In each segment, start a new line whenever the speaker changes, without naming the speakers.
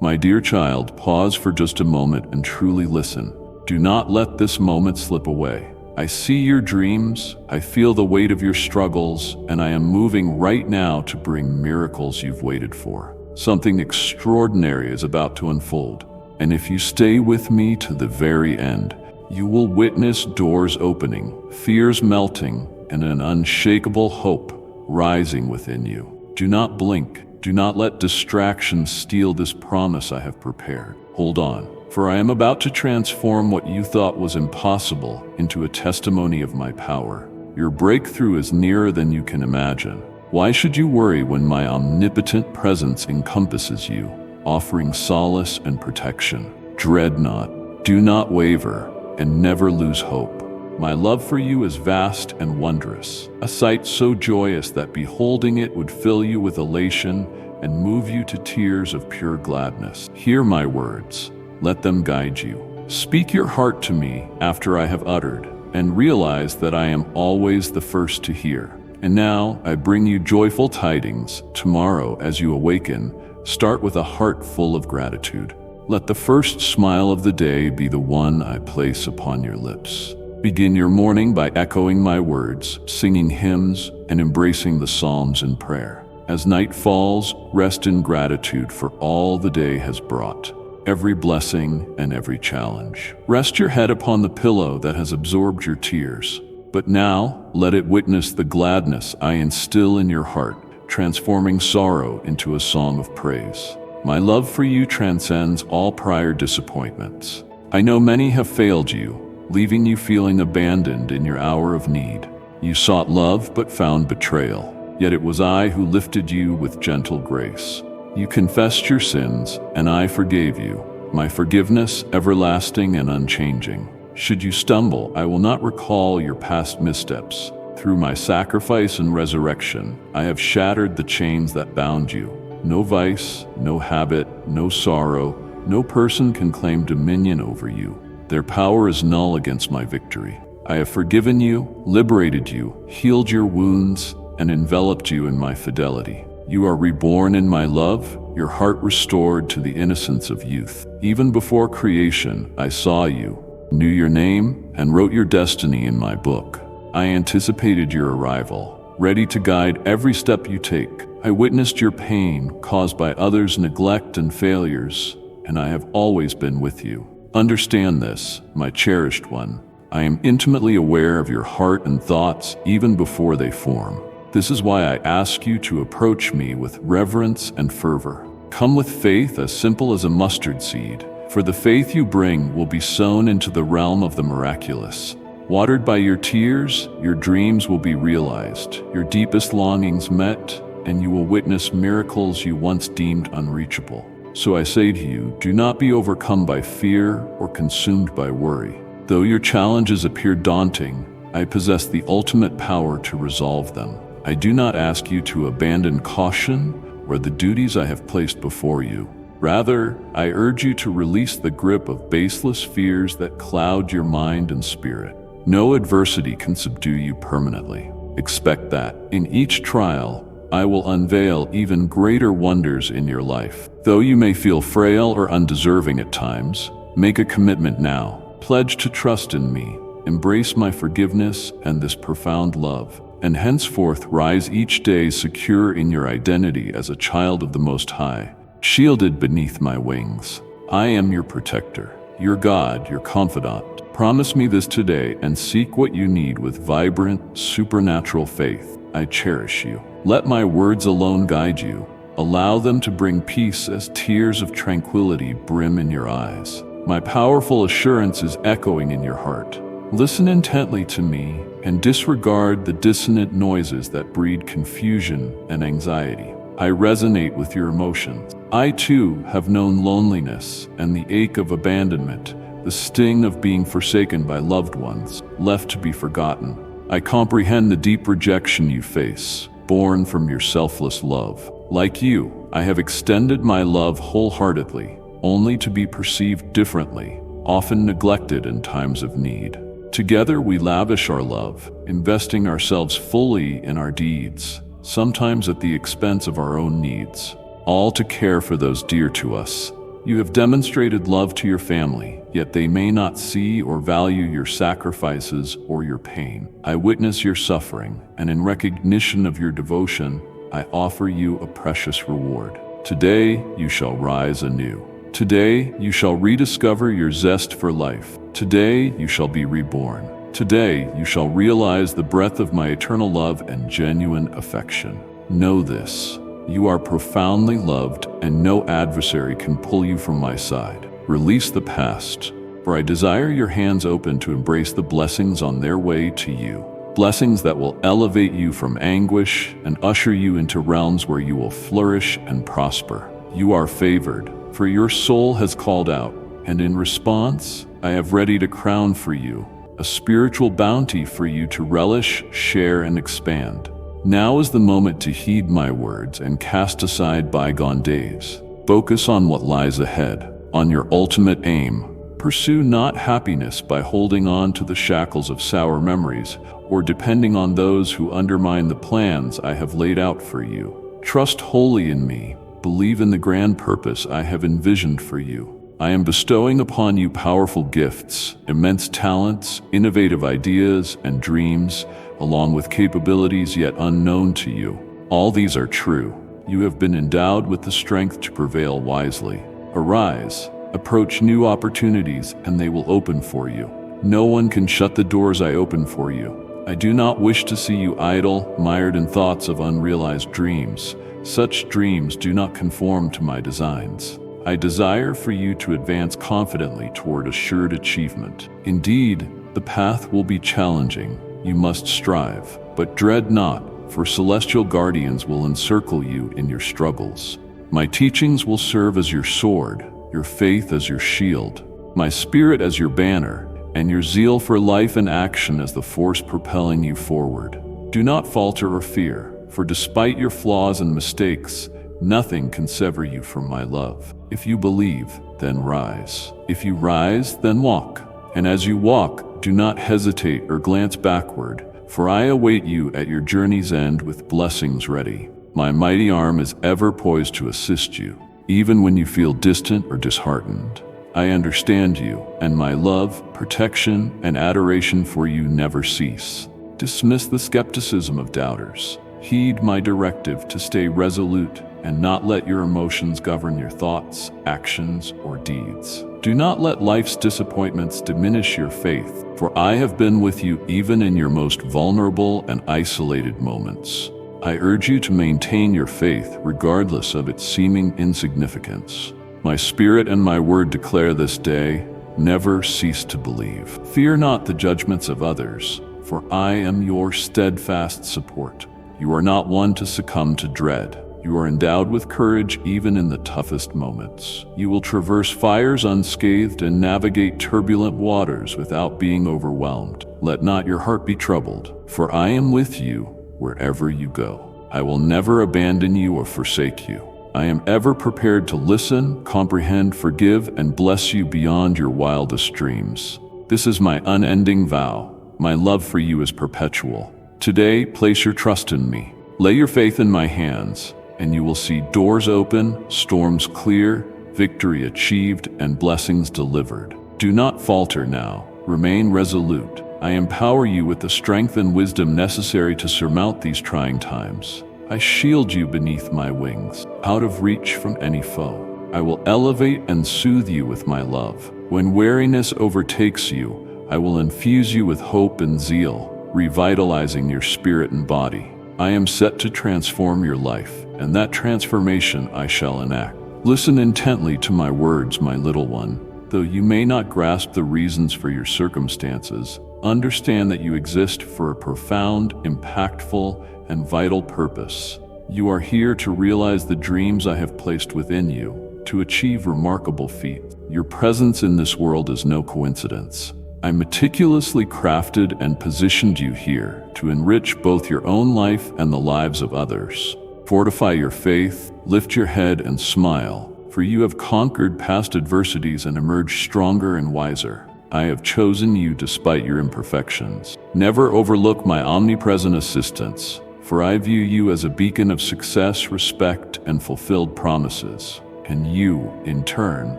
My dear child, pause for just a moment and truly listen. Do not let this moment slip away. I see your dreams, I feel the weight of your struggles, and I am moving right now to bring miracles you've waited for. Something extraordinary is about to unfold, and if you stay with me to the very end, you will witness doors opening, fears melting, and an unshakable hope rising within you. Do not blink. Do not let distractions steal this promise I have prepared. Hold on, for I am about to transform what you thought was impossible into a testimony of my power. Your breakthrough is nearer than you can imagine. Why should you worry when my omnipotent presence encompasses you, offering solace and protection? Dread not, do not waver, and never lose hope. My love for you is vast and wondrous, a sight so joyous that beholding it would fill you with elation and move you to tears of pure gladness. Hear my words, let them guide you. Speak your heart to me after I have uttered, and realize that I am always the first to hear. And now I bring you joyful tidings. Tomorrow, as you awaken, start with a heart full of gratitude. Let the first smile of the day be the one I place upon your lips. Begin your morning by echoing my words, singing hymns, and embracing the Psalms in prayer. As night falls, rest in gratitude for all the day has brought, every blessing and every challenge. Rest your head upon the pillow that has absorbed your tears, but now let it witness the gladness I instill in your heart, transforming sorrow into a song of praise. My love for you transcends all prior disappointments. I know many have failed you, leaving you feeling abandoned in your hour of need. You sought love but found betrayal, yet it was I who lifted you with gentle grace. You confessed your sins, and I forgave you, my forgiveness everlasting and unchanging. Should you stumble, I will not recall your past missteps. Through my sacrifice and resurrection, I have shattered the chains that bound you. No vice, no habit, no sorrow, no person can claim dominion over you. Their power is null against my victory. I have forgiven you, liberated you, healed your wounds, and enveloped you in my fidelity. You are reborn in my love, your heart restored to the innocence of youth. Even before creation, I saw you, knew your name, and wrote your destiny in my book. I anticipated your arrival, ready to guide every step you take. I witnessed your pain caused by others' neglect and failures, and I have always been with you. Understand this, my cherished one. I am intimately aware of your heart and thoughts even before they form. This is why I ask you to approach me with reverence and fervor. Come with faith as simple as a mustard seed, for the faith you bring will be sown into the realm of the miraculous. Watered by your tears, your dreams will be realized, your deepest longings met, and you will witness miracles you once deemed unreachable. So I say to you, do not be overcome by fear or consumed by worry. Though your challenges appear daunting, I possess the ultimate power to resolve them. I do not ask you to abandon caution or the duties I have placed before you. Rather, I urge you to release the grip of baseless fears that cloud your mind and spirit. No adversity can subdue you permanently. Expect that, in each trial, I will unveil even greater wonders in your life. Though you may feel frail or undeserving at times, make a commitment now. Pledge to trust in me, embrace my forgiveness and this profound love, and henceforth rise each day secure in your identity as a child of the Most High, shielded beneath my wings. I am your protector, your God, your confidant. Promise me this today and seek what you need with vibrant, supernatural faith. I cherish you. Let my words alone guide you. Allow them to bring peace as tears of tranquility brim in your eyes. My powerful assurance is echoing in your heart. Listen intently to me and disregard the dissonant noises that breed confusion and anxiety. I resonate with your emotions. I too have known loneliness and the ache of abandonment, the sting of being forsaken by loved ones, left to be forgotten. I comprehend the deep rejection you face, born from your selfless love. Like you, I have extended my love wholeheartedly, only to be perceived differently, often neglected in times of need. Together we lavish our love, investing ourselves fully in our deeds, sometimes at the expense of our own needs, all to care for those dear to us. You have demonstrated love to your family, yet they may not see or value your sacrifices or your pain. I witness your suffering, and in recognition of your devotion, I offer you a precious reward. Today you shall rise anew. Today you shall rediscover your zest for life. Today you shall be reborn. Today you shall realize the breadth of my eternal love and genuine affection. Know this: you are profoundly loved, and no adversary can pull you from my side. Release the past, for I desire your hands open to embrace the blessings on their way to you. Blessings that will elevate you from anguish and usher you into realms where you will flourish and prosper. You are favored, for your soul has called out, and in response, I have readied a crown for you, a spiritual bounty for you to relish, share, and expand. Now is the moment to heed my words and cast aside bygone days. Focus on what lies ahead, on your ultimate aim. Pursue not happiness by holding on to the shackles of sour memories or depending on those who undermine the plans I have laid out for you. Trust wholly in me. Believe in the grand purpose I have envisioned for you. I am bestowing upon you powerful gifts, immense talents, innovative ideas, and dreams, along with capabilities yet unknown to you. All these are true. You have been endowed with the strength to prevail wisely. Arise, approach new opportunities, and they will open for you. No one can shut the doors I open for you. I do not wish to see you idle, mired in thoughts of unrealized dreams. Such dreams do not conform to my designs. I desire for you to advance confidently toward assured achievement. Indeed, the path will be challenging. You must strive, but dread not, for celestial guardians will encircle you in your struggles. My teachings will serve as your sword, your faith as your shield, my spirit as your banner, and your zeal for life and action as the force propelling you forward. Do not falter or fear, for despite your flaws and mistakes, nothing can sever you from my love. If you believe, then rise. If you rise, then walk. And as you walk, do not hesitate or glance backward, for I await you at your journey's end with blessings ready. My mighty arm is ever poised to assist you, even when you feel distant or disheartened. I understand you, and my love, protection, and adoration for you never cease. Dismiss the skepticism of doubters. Heed my directive to stay resolute and not let your emotions govern your thoughts, actions, or deeds. Do not let life's disappointments diminish your faith, for I have been with you even in your most vulnerable and isolated moments. I urge you to maintain your faith regardless of its seeming insignificance. My spirit and my word declare this day, never cease to believe. Fear not the judgments of others, for I am your steadfast support. You are not one to succumb to dread. You are endowed with courage even in the toughest moments. You will traverse fires unscathed and navigate turbulent waters without being overwhelmed. Let not your heart be troubled, for I am with you wherever you go. I will never abandon you or forsake you. I am ever prepared to listen, comprehend, forgive, and bless you beyond your wildest dreams. This is my unending vow. My love for you is perpetual. Today, place your trust in me. Lay your faith in my hands, and you will see doors open, storms clear, victory achieved, and blessings delivered. Do not falter now. Remain resolute. I empower you with the strength and wisdom necessary to surmount these trying times. I shield you beneath my wings, out of reach from any foe. I will elevate and soothe you with my love. When weariness overtakes you, I will infuse you with hope and zeal, revitalizing your spirit and body. I am set to transform your life, and that transformation I shall enact. Listen intently to my words, my little one. Though you may not grasp the reasons for your circumstances, understand that you exist for a profound, impactful, and vital purpose. You are here to realize the dreams I have placed within you, to achieve remarkable feats. Your presence in this world is no coincidence. I meticulously crafted and positioned you here to enrich both your own life and the lives of others. Fortify your faith, lift your head, and smile, for you have conquered past adversities and emerged stronger and wiser. I have chosen you despite your imperfections. Never overlook my omnipresent assistance, for I view you as a beacon of success, respect, and fulfilled promises. and you, in turn,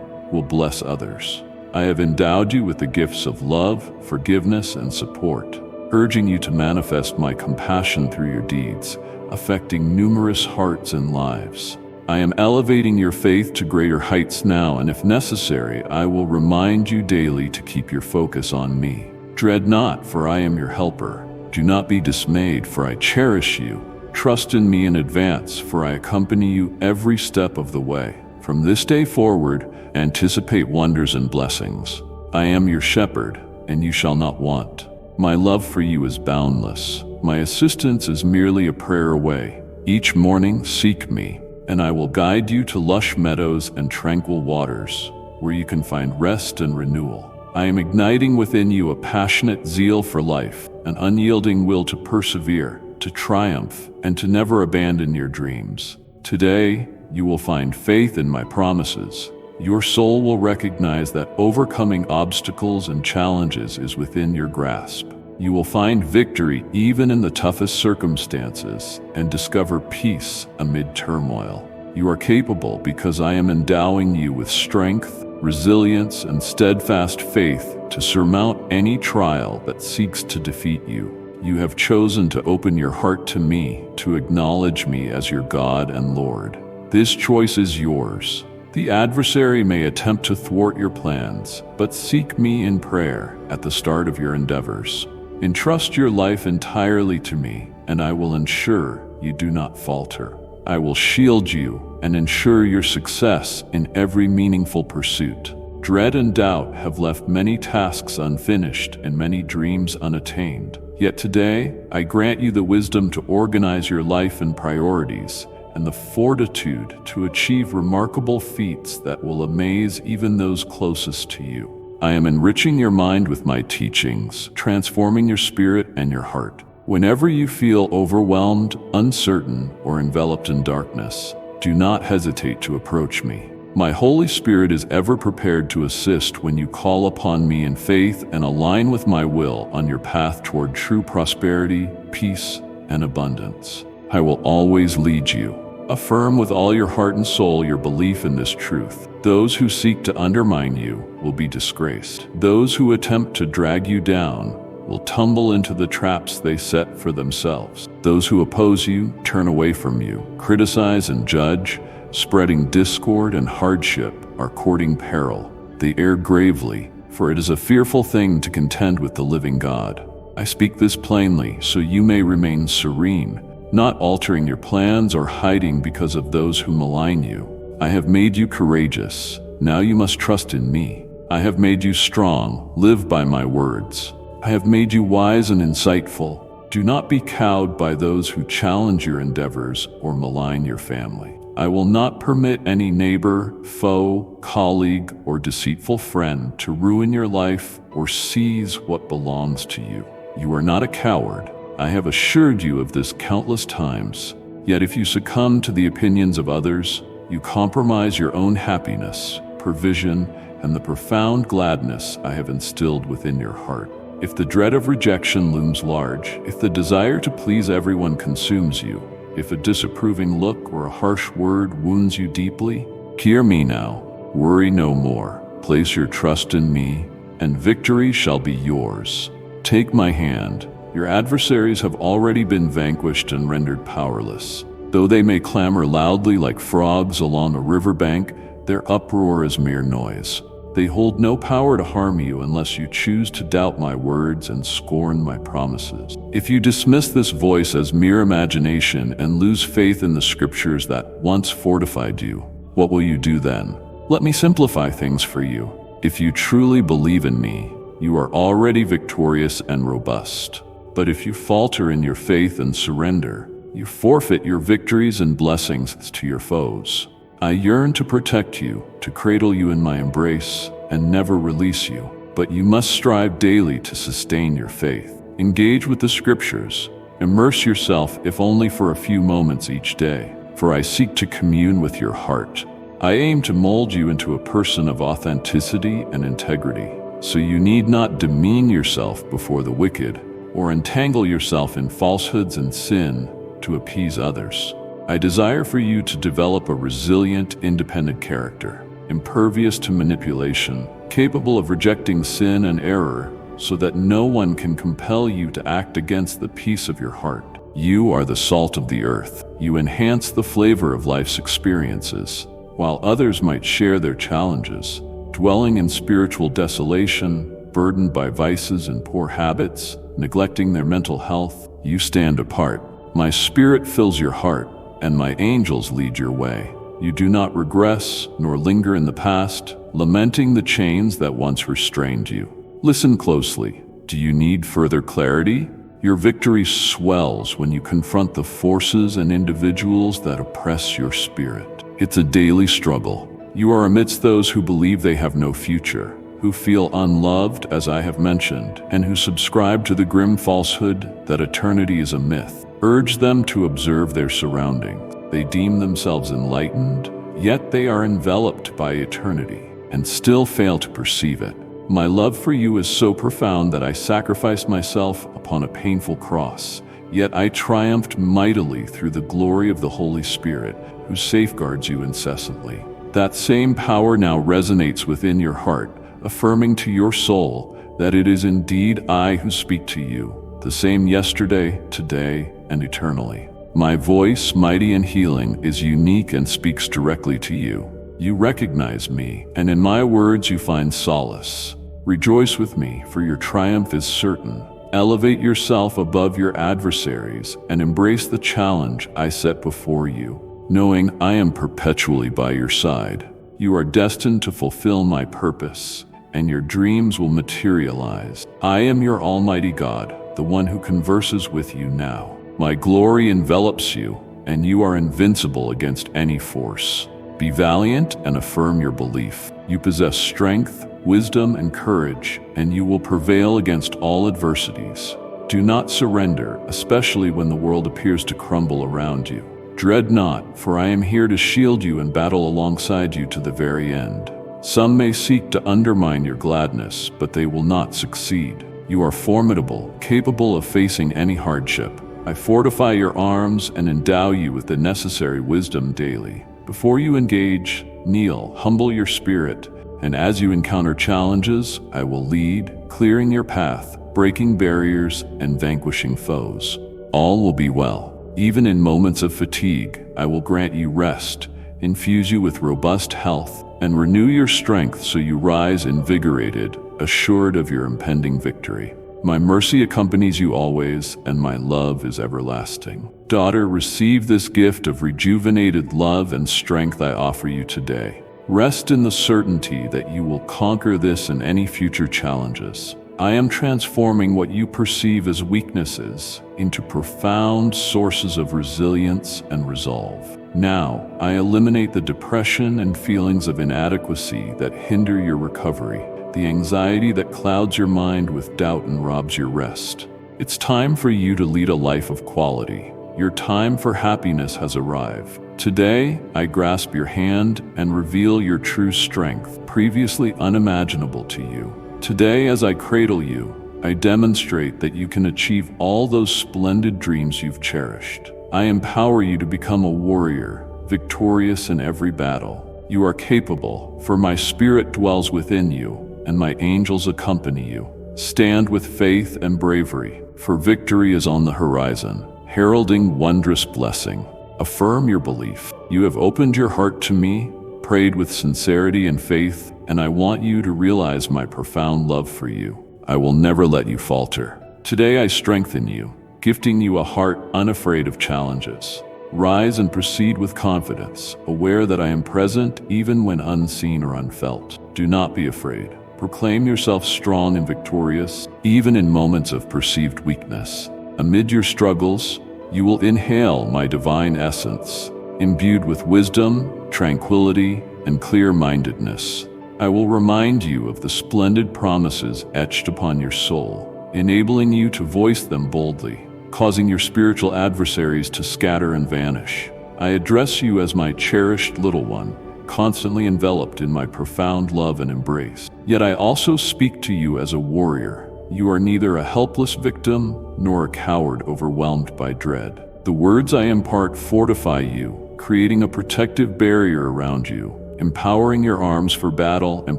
will bless others. I have endowed you with the gifts of love, forgiveness, and support, urging you to manifest my compassion through your deeds, affecting numerous hearts and lives. I am elevating your faith to greater heights now, and if necessary, I will remind you daily to keep your focus on me. Dread not, for I am your helper. Do not be dismayed, for I cherish you. Trust in me in advance, for I accompany you every step of the way. From this day forward, anticipate wonders and blessings. I am your shepherd, and you shall not want. My love for you is boundless. My assistance is merely a prayer away. Each morning, seek me, and I will guide you to lush meadows and tranquil waters, where you can find rest and renewal. I am igniting within you a passionate zeal for life, an unyielding will to persevere, to triumph, and to never abandon your dreams. Today, you will find faith in my promises. Your soul will recognize that overcoming obstacles and challenges is within your grasp. You will find victory even in the toughest circumstances and discover peace amid turmoil. You are capable because I am endowing you with strength, resilience, and steadfast faith to surmount any trial that seeks to defeat you. You have chosen to open your heart to me, to acknowledge me as your God and Lord. This choice is yours. The adversary may attempt to thwart your plans, but seek me in prayer at the start of your endeavors. Entrust your life entirely to me, and I will ensure you do not falter. I will shield you and ensure your success in every meaningful pursuit. Dread and doubt have left many tasks unfinished and many dreams unattained. Yet today, I grant you the wisdom to organize your life and priorities, and the fortitude to achieve remarkable feats that will amaze even those closest to you. I am enriching your mind with my teachings, transforming your spirit and your heart. Whenever you feel overwhelmed, uncertain, or enveloped in darkness, do not hesitate to approach me. My Holy Spirit is ever prepared to assist when you call upon me in faith and align with my will on your path toward true prosperity, peace, and abundance. I will always lead you. Affirm with all your heart and soul your belief in this truth. Those who seek to undermine you will be disgraced. Those who attempt to drag you down will tumble into the traps they set for themselves. Those who oppose you turn away from you, criticize and judge, spreading discord and hardship are courting peril. They err gravely, for it is a fearful thing to contend with the living God. I speak this plainly so you may remain serene, not altering your plans or hiding because of those who malign you. I have made you courageous. Now you must trust in me. I have made you strong. Live by my words. I have made you wise and insightful. Do not be cowed by those who challenge your endeavors or malign your family. I will not permit any neighbor, foe, colleague, or deceitful friend to ruin your life or seize what belongs to you. You are not a coward. I have assured you of this countless times. Yet if you succumb to the opinions of others, you compromise your own happiness, provision, and the profound gladness I have instilled within your heart. If the dread of rejection looms large, if the desire to please everyone consumes you, if a disapproving look or a harsh word wounds you deeply, hear me now. Worry no more. Place your trust in me, and victory shall be yours. Take my hand. Your adversaries have already been vanquished and rendered powerless. Though they may clamor loudly like frogs along a riverbank, their uproar is mere noise. They hold no power to harm you unless you choose to doubt my words and scorn my promises. If you dismiss this voice as mere imagination and lose faith in the scriptures that once fortified you, what will you do then? Let me simplify things for you. If you truly believe in me, you are already victorious and robust. But if you falter in your faith and surrender, you forfeit your victories and blessings to your foes. I yearn to protect you, to cradle you in my embrace, and never release you. But you must strive daily to sustain your faith. Engage with the scriptures. Immerse yourself, if only for a few moments each day, for I seek to commune with your heart. I aim to mold you into a person of authenticity and integrity, so you need not demean yourself before the wicked, or entangle yourself in falsehoods and sin to appease others. I desire for you to develop a resilient, independent character, impervious to manipulation, capable of rejecting sin and error, so that no one can compel you to act against the peace of your heart. You are the salt of the earth. You enhance the flavor of life's experiences, while others might share their challenges. Dwelling in spiritual desolation, burdened by vices and poor habits, neglecting their mental health, you stand apart. My spirit fills your heart, and my angels lead your way. You do not regress nor linger in the past, lamenting the chains that once restrained you. Listen closely. Do you need further clarity? Your victory swells when you confront the forces and individuals that oppress your spirit. It's a daily struggle. You are amidst those who believe they have no future, who feel unloved, as I have mentioned, and who subscribe to the grim falsehood that eternity is a myth. Urge them to observe their surroundings. They deem themselves enlightened, yet they are enveloped by eternity, and still fail to perceive it. My love for you is so profound that I sacrificed myself upon a painful cross, yet I triumphed mightily through the glory of the Holy Spirit, who safeguards you incessantly. That same power now resonates within your heart, affirming to your soul that it is indeed I who speak to you, the same yesterday, today, and eternally. My voice, mighty in healing, is unique and speaks directly to you. You recognize me, and in my words you find solace. Rejoice with me, for your triumph is certain. Elevate yourself above your adversaries and embrace the challenge I set before you, knowing I am perpetually by your side. You are destined to fulfill my purpose, and your dreams will materialize. I am your Almighty God, the one who converses with you now. My glory envelops you, and you are invincible against any force. Be valiant and affirm your belief. You possess strength, wisdom, and courage, and you will prevail against all adversities. Do not surrender, especially when the world appears to crumble around you. Dread not, for I am here to shield you and battle alongside you to the very end. Some may seek to undermine your gladness, but they will not succeed. You are formidable, capable of facing any hardship. I fortify your arms and endow you with the necessary wisdom daily. Before you engage, kneel, humble your spirit, and as you encounter challenges, I will lead, clearing your path, breaking barriers, and vanquishing foes. All will be well. Even in moments of fatigue, I will grant you rest, infuse you with robust health, and renew your strength so you rise invigorated, assured of your impending victory. My mercy accompanies you always, and my love is everlasting. Daughter, receive this gift of rejuvenated love and strength I offer you today. Rest in the certainty that you will conquer this and any future challenges. I am transforming what you perceive as weaknesses into profound sources of resilience and resolve. Now, I eliminate the depression and feelings of inadequacy that hinder your recovery, the anxiety that clouds your mind with doubt and robs your rest. It's time for you to lead a life of quality. Your time for happiness has arrived. Today, I grasp your hand and reveal your true strength, previously unimaginable to you. Today, as I cradle you, I demonstrate that you can achieve all those splendid dreams you've cherished. I empower you to become a warrior, victorious in every battle. You are capable, for my spirit dwells within you, and my angels accompany you. Stand with faith and bravery, for victory is on the horizon, heralding wondrous blessing. Affirm your belief. You have opened your heart to me, prayed with sincerity and faith, and I want you to realize my profound love for you. I will never let you falter. Today I strengthen you, gifting you a heart unafraid of challenges. Rise and proceed with confidence, aware that I am present even when unseen or unfelt. Do not be afraid. Proclaim yourself strong and victorious, even in moments of perceived weakness. Amid your struggles, you will inhale my divine essence, imbued with wisdom, tranquility, and clear-mindedness. I will remind you of the splendid promises etched upon your soul, enabling you to voice them boldly, causing your spiritual adversaries to scatter and vanish. I address you as my cherished little one, constantly enveloped in my profound love and embrace. Yet I also speak to you as a warrior. You are neither a helpless victim nor a coward overwhelmed by dread. The words I impart fortify you, creating a protective barrier around you, empowering your arms for battle and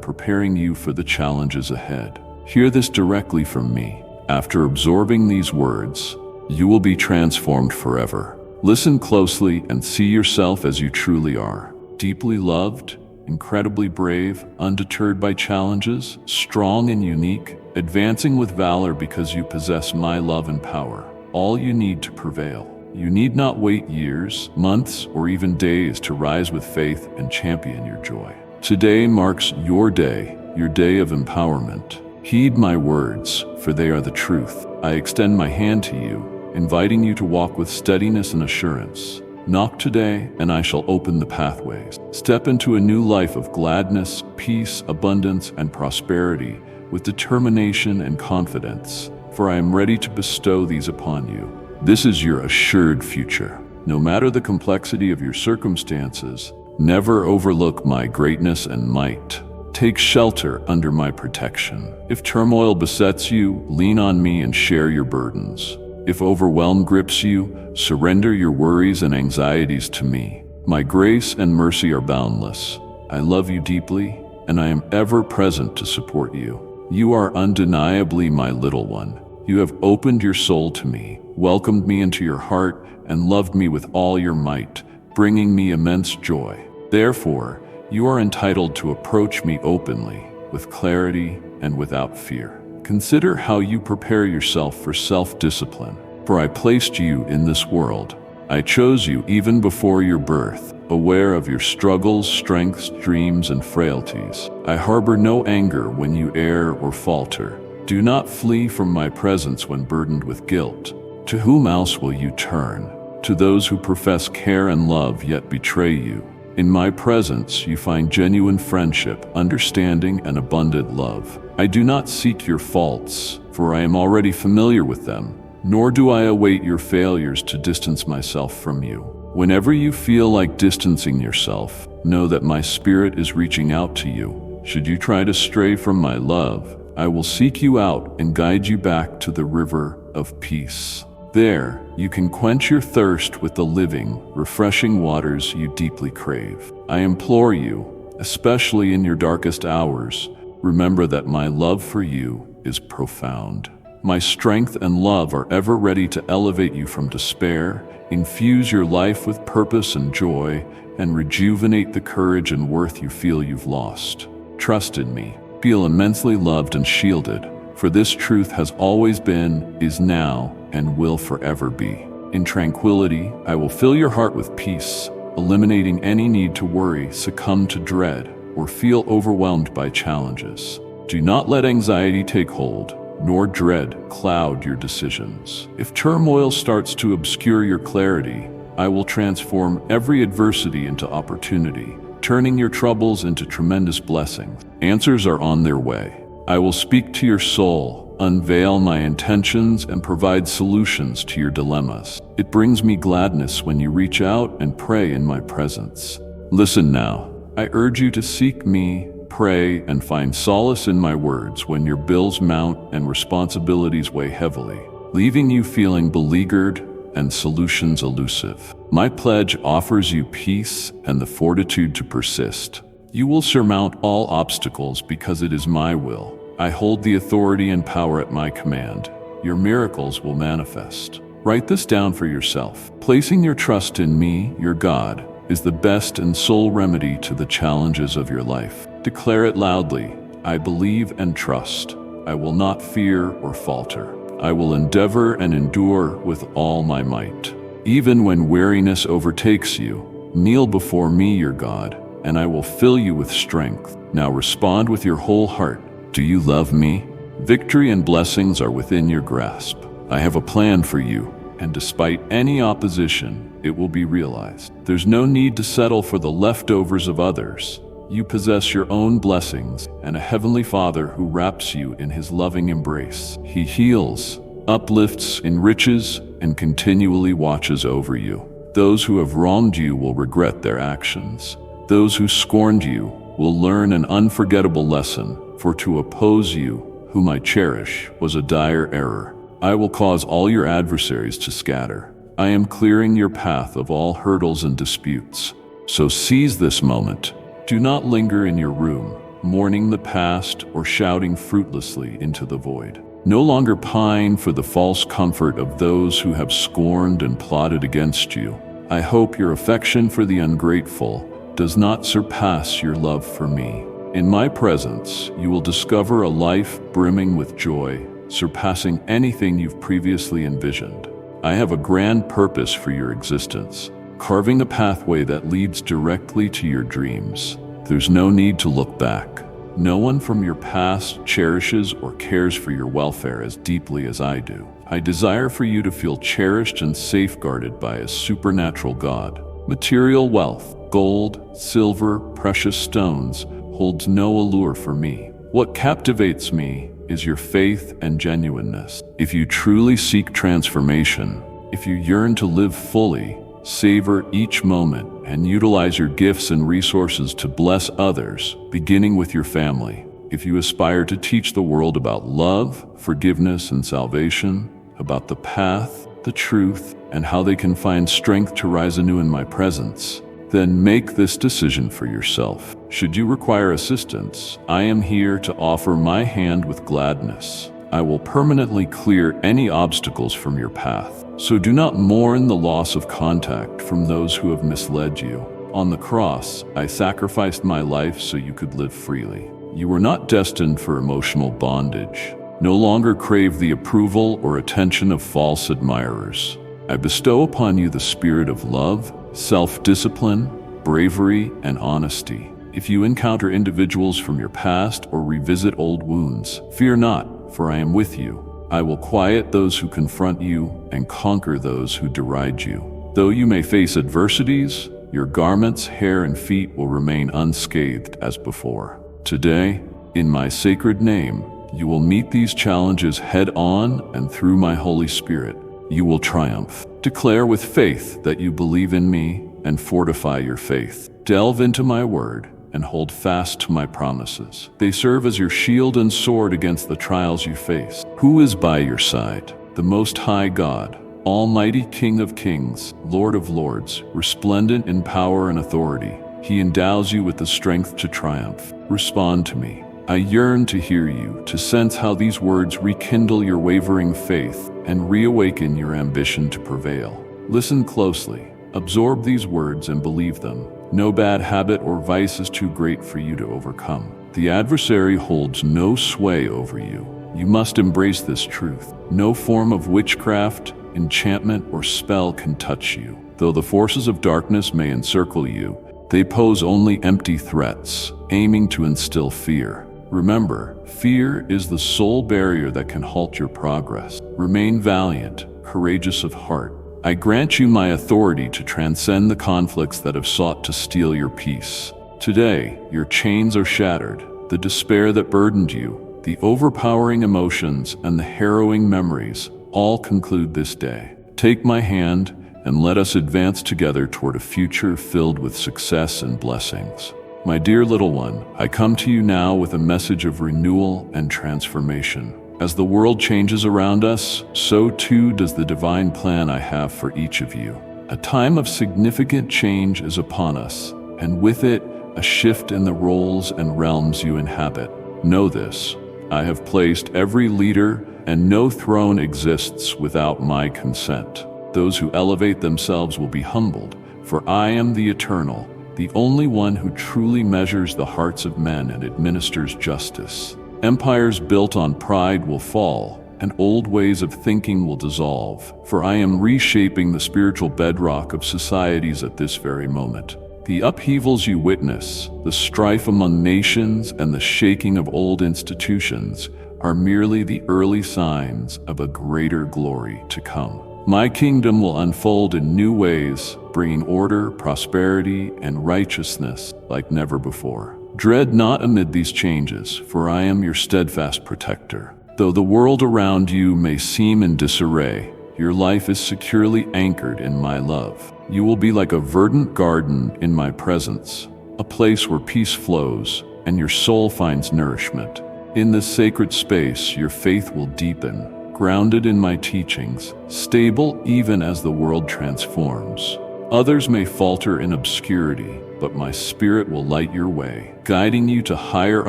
preparing you for the challenges ahead. Hear this directly from me. After absorbing these words, you will be transformed forever. Listen closely and see yourself as you truly are. Deeply loved, incredibly brave, undeterred by challenges, strong and unique, advancing with valor because you possess my love and power. All you need to prevail. You need not wait years, months, or even days to rise with faith and champion your joy. Today marks your day of empowerment. Heed my words, for they are the truth. I extend my hand to you, inviting you to walk with steadiness and assurance. Knock today, and I shall open the pathways. Step into a new life of gladness, peace, abundance, and prosperity with determination and confidence, for I am ready to bestow these upon you. This is your assured future. No matter the complexity of your circumstances, never overlook my greatness and might. Take shelter under my protection. If turmoil besets you, lean on me and share your burdens. If overwhelm grips you, surrender your worries and anxieties to me. My grace and mercy are boundless. I love you deeply, and I am ever present to support you. You are undeniably my little one. You have opened your soul to me, welcomed me into your heart, and loved me with all your might, bringing me immense joy. Therefore, you are entitled to approach me openly, with clarity and without fear. Consider how you prepare yourself for self-discipline. For I placed you in this world. I chose you even before your birth, aware of your struggles, strengths, dreams, and frailties. I harbor no anger when you err or falter. Do not flee from my presence when burdened with guilt. To whom else will you turn? To those who profess care and love yet betray you. In my presence you find genuine friendship, understanding, and abundant love. I do not seek your faults, for I am already familiar with them, nor do I await your failures to distance myself from you. Whenever you feel like distancing yourself, know that my spirit is reaching out to you. Should you try to stray from my love, I will seek you out and guide you back to the river of peace. There, you can quench your thirst with the living, refreshing waters you deeply crave. I implore you, especially in your darkest hours, remember that my love for you is profound. My strength and love are ever ready to elevate you from despair, infuse your life with purpose and joy, and rejuvenate the courage and worth you feel you've lost. Trust in me. Feel immensely loved and shielded, for this truth has always been, is now, and will forever be. In tranquility, I will fill your heart with peace, eliminating any need to worry, succumb to dread, or feel overwhelmed by challenges. Do not let anxiety take hold, nor dread cloud your decisions. If turmoil starts to obscure your clarity, I will transform every adversity into opportunity, turning your troubles into tremendous blessings. Answers are on their way. I will speak to your soul, unveil my intentions, and provide solutions to your dilemmas. It brings me gladness when you reach out and pray in my presence. Listen now. I urge you to seek me, pray, and find solace in my words when your bills mount and responsibilities weigh heavily, leaving you feeling beleaguered and solutions elusive. My pledge offers you peace and the fortitude to persist. You will surmount all obstacles because it is my will. I hold the authority and power at my command. Your miracles will manifest. Write this down for yourself. Placing your trust in me, your God, is the best and sole remedy to the challenges of your life. Declare it loudly. I believe and trust. I will not fear or falter. I will endeavor and endure with all my might. Even when weariness overtakes you, kneel before me, your God, and I will fill you with strength. Now respond with your whole heart. Do you love me? Victory and blessings are within your grasp. I have a plan for you, and despite any opposition, it will be realized. There's no need to settle for the leftovers of others. You possess your own blessings and a heavenly Father who wraps you in his loving embrace. He heals, uplifts, enriches, and continually watches over you. Those who have wronged you will regret their actions. Those who scorned you will learn an unforgettable lesson, for to oppose you, whom I cherish, was a dire error. I will cause all your adversaries to scatter. I am clearing your path of all hurdles and disputes. So seize this moment. Do not linger in your room, mourning the past or shouting fruitlessly into the void. No longer pine for the false comfort of those who have scorned and plotted against you. I hope your affection for the ungrateful does not surpass your love for me. In my presence, you will discover a life brimming with joy, surpassing anything you've previously envisioned. I have a grand purpose for your existence, carving a pathway that leads directly to your dreams. There's no need to look back. No one from your past cherishes or cares for your welfare as deeply as I do. I desire for you to feel cherished and safeguarded by a supernatural God. Material wealth, gold, silver, precious stones, holds no allure for me. What captivates me is your faith and genuineness. If you truly seek transformation, if you yearn to live fully, savor each moment, and utilize your gifts and resources to bless others, beginning with your family. If you aspire to teach the world about love, forgiveness, and salvation, about the path, the truth, and how they can find strength to rise anew in my presence, then make this decision for yourself. Should you require assistance, I am here to offer my hand with gladness. I will permanently clear any obstacles from your path. So do not mourn the loss of contact from those who have misled you. On the cross, I sacrificed my life so you could live freely. You were not destined for emotional bondage. No longer crave the approval or attention of false admirers. I bestow upon you the spirit of love, self-discipline, bravery, and honesty. If you encounter individuals from your past or revisit old wounds, fear not, for I am with you. I will quiet those who confront you and conquer those who deride you. Though you may face adversities, your garments, hair, and feet will remain unscathed as before. Today, in my sacred name, you will meet these challenges head-on, and through my Holy Spirit, you will triumph. Declare with faith that you believe in me and fortify your faith. Delve into my word and hold fast to my promises. They serve as your shield and sword against the trials you face. Who is by your side? The Most High God, Almighty King of Kings, Lord of Lords, resplendent in power and authority. He endows you with the strength to triumph. Respond to me. I yearn to hear you, to sense how these words rekindle your wavering faith and reawaken your ambition to prevail. Listen closely. Absorb these words and believe them. No bad habit or vice is too great for you to overcome. The adversary holds no sway over you. You must embrace this truth. No form of witchcraft, enchantment, or spell can touch you. Though the forces of darkness may encircle you, they pose only empty threats, aiming to instill fear. Remember, fear is the sole barrier that can halt your progress. Remain valiant, courageous of heart. I grant you my authority to transcend the conflicts that have sought to steal your peace. Today, your chains are shattered. The despair that burdened you, the overpowering emotions, and the harrowing memories all conclude this day. Take my hand and let us advance together toward a future filled with success and blessings. My dear little one, I come to you now with a message of renewal and transformation. As the world changes around us, so too does the divine plan I have for each of you. A time of significant change is upon us, and with it, a shift in the roles and realms you inhabit. Know this, I have placed every leader, and no throne exists without my consent. Those who elevate themselves will be humbled, for I am the eternal, the only one who truly measures the hearts of men and administers justice. Empires built on pride will fall, and old ways of thinking will dissolve, for I am reshaping the spiritual bedrock of societies at this very moment. The upheavals you witness, the strife among nations, and the shaking of old institutions are merely the early signs of a greater glory to come. My kingdom will unfold in new ways, bringing order, prosperity, and righteousness like never before. Dread not amid these changes, for I am your steadfast protector. Though the world around you may seem in disarray, your life is securely anchored in my love. You will be like a verdant garden in my presence, a place where peace flows and your soul finds nourishment. In this sacred space, your faith will deepen, grounded in my teachings, stable even as the world transforms. Others may falter in obscurity, but my spirit will light your way, guiding you to higher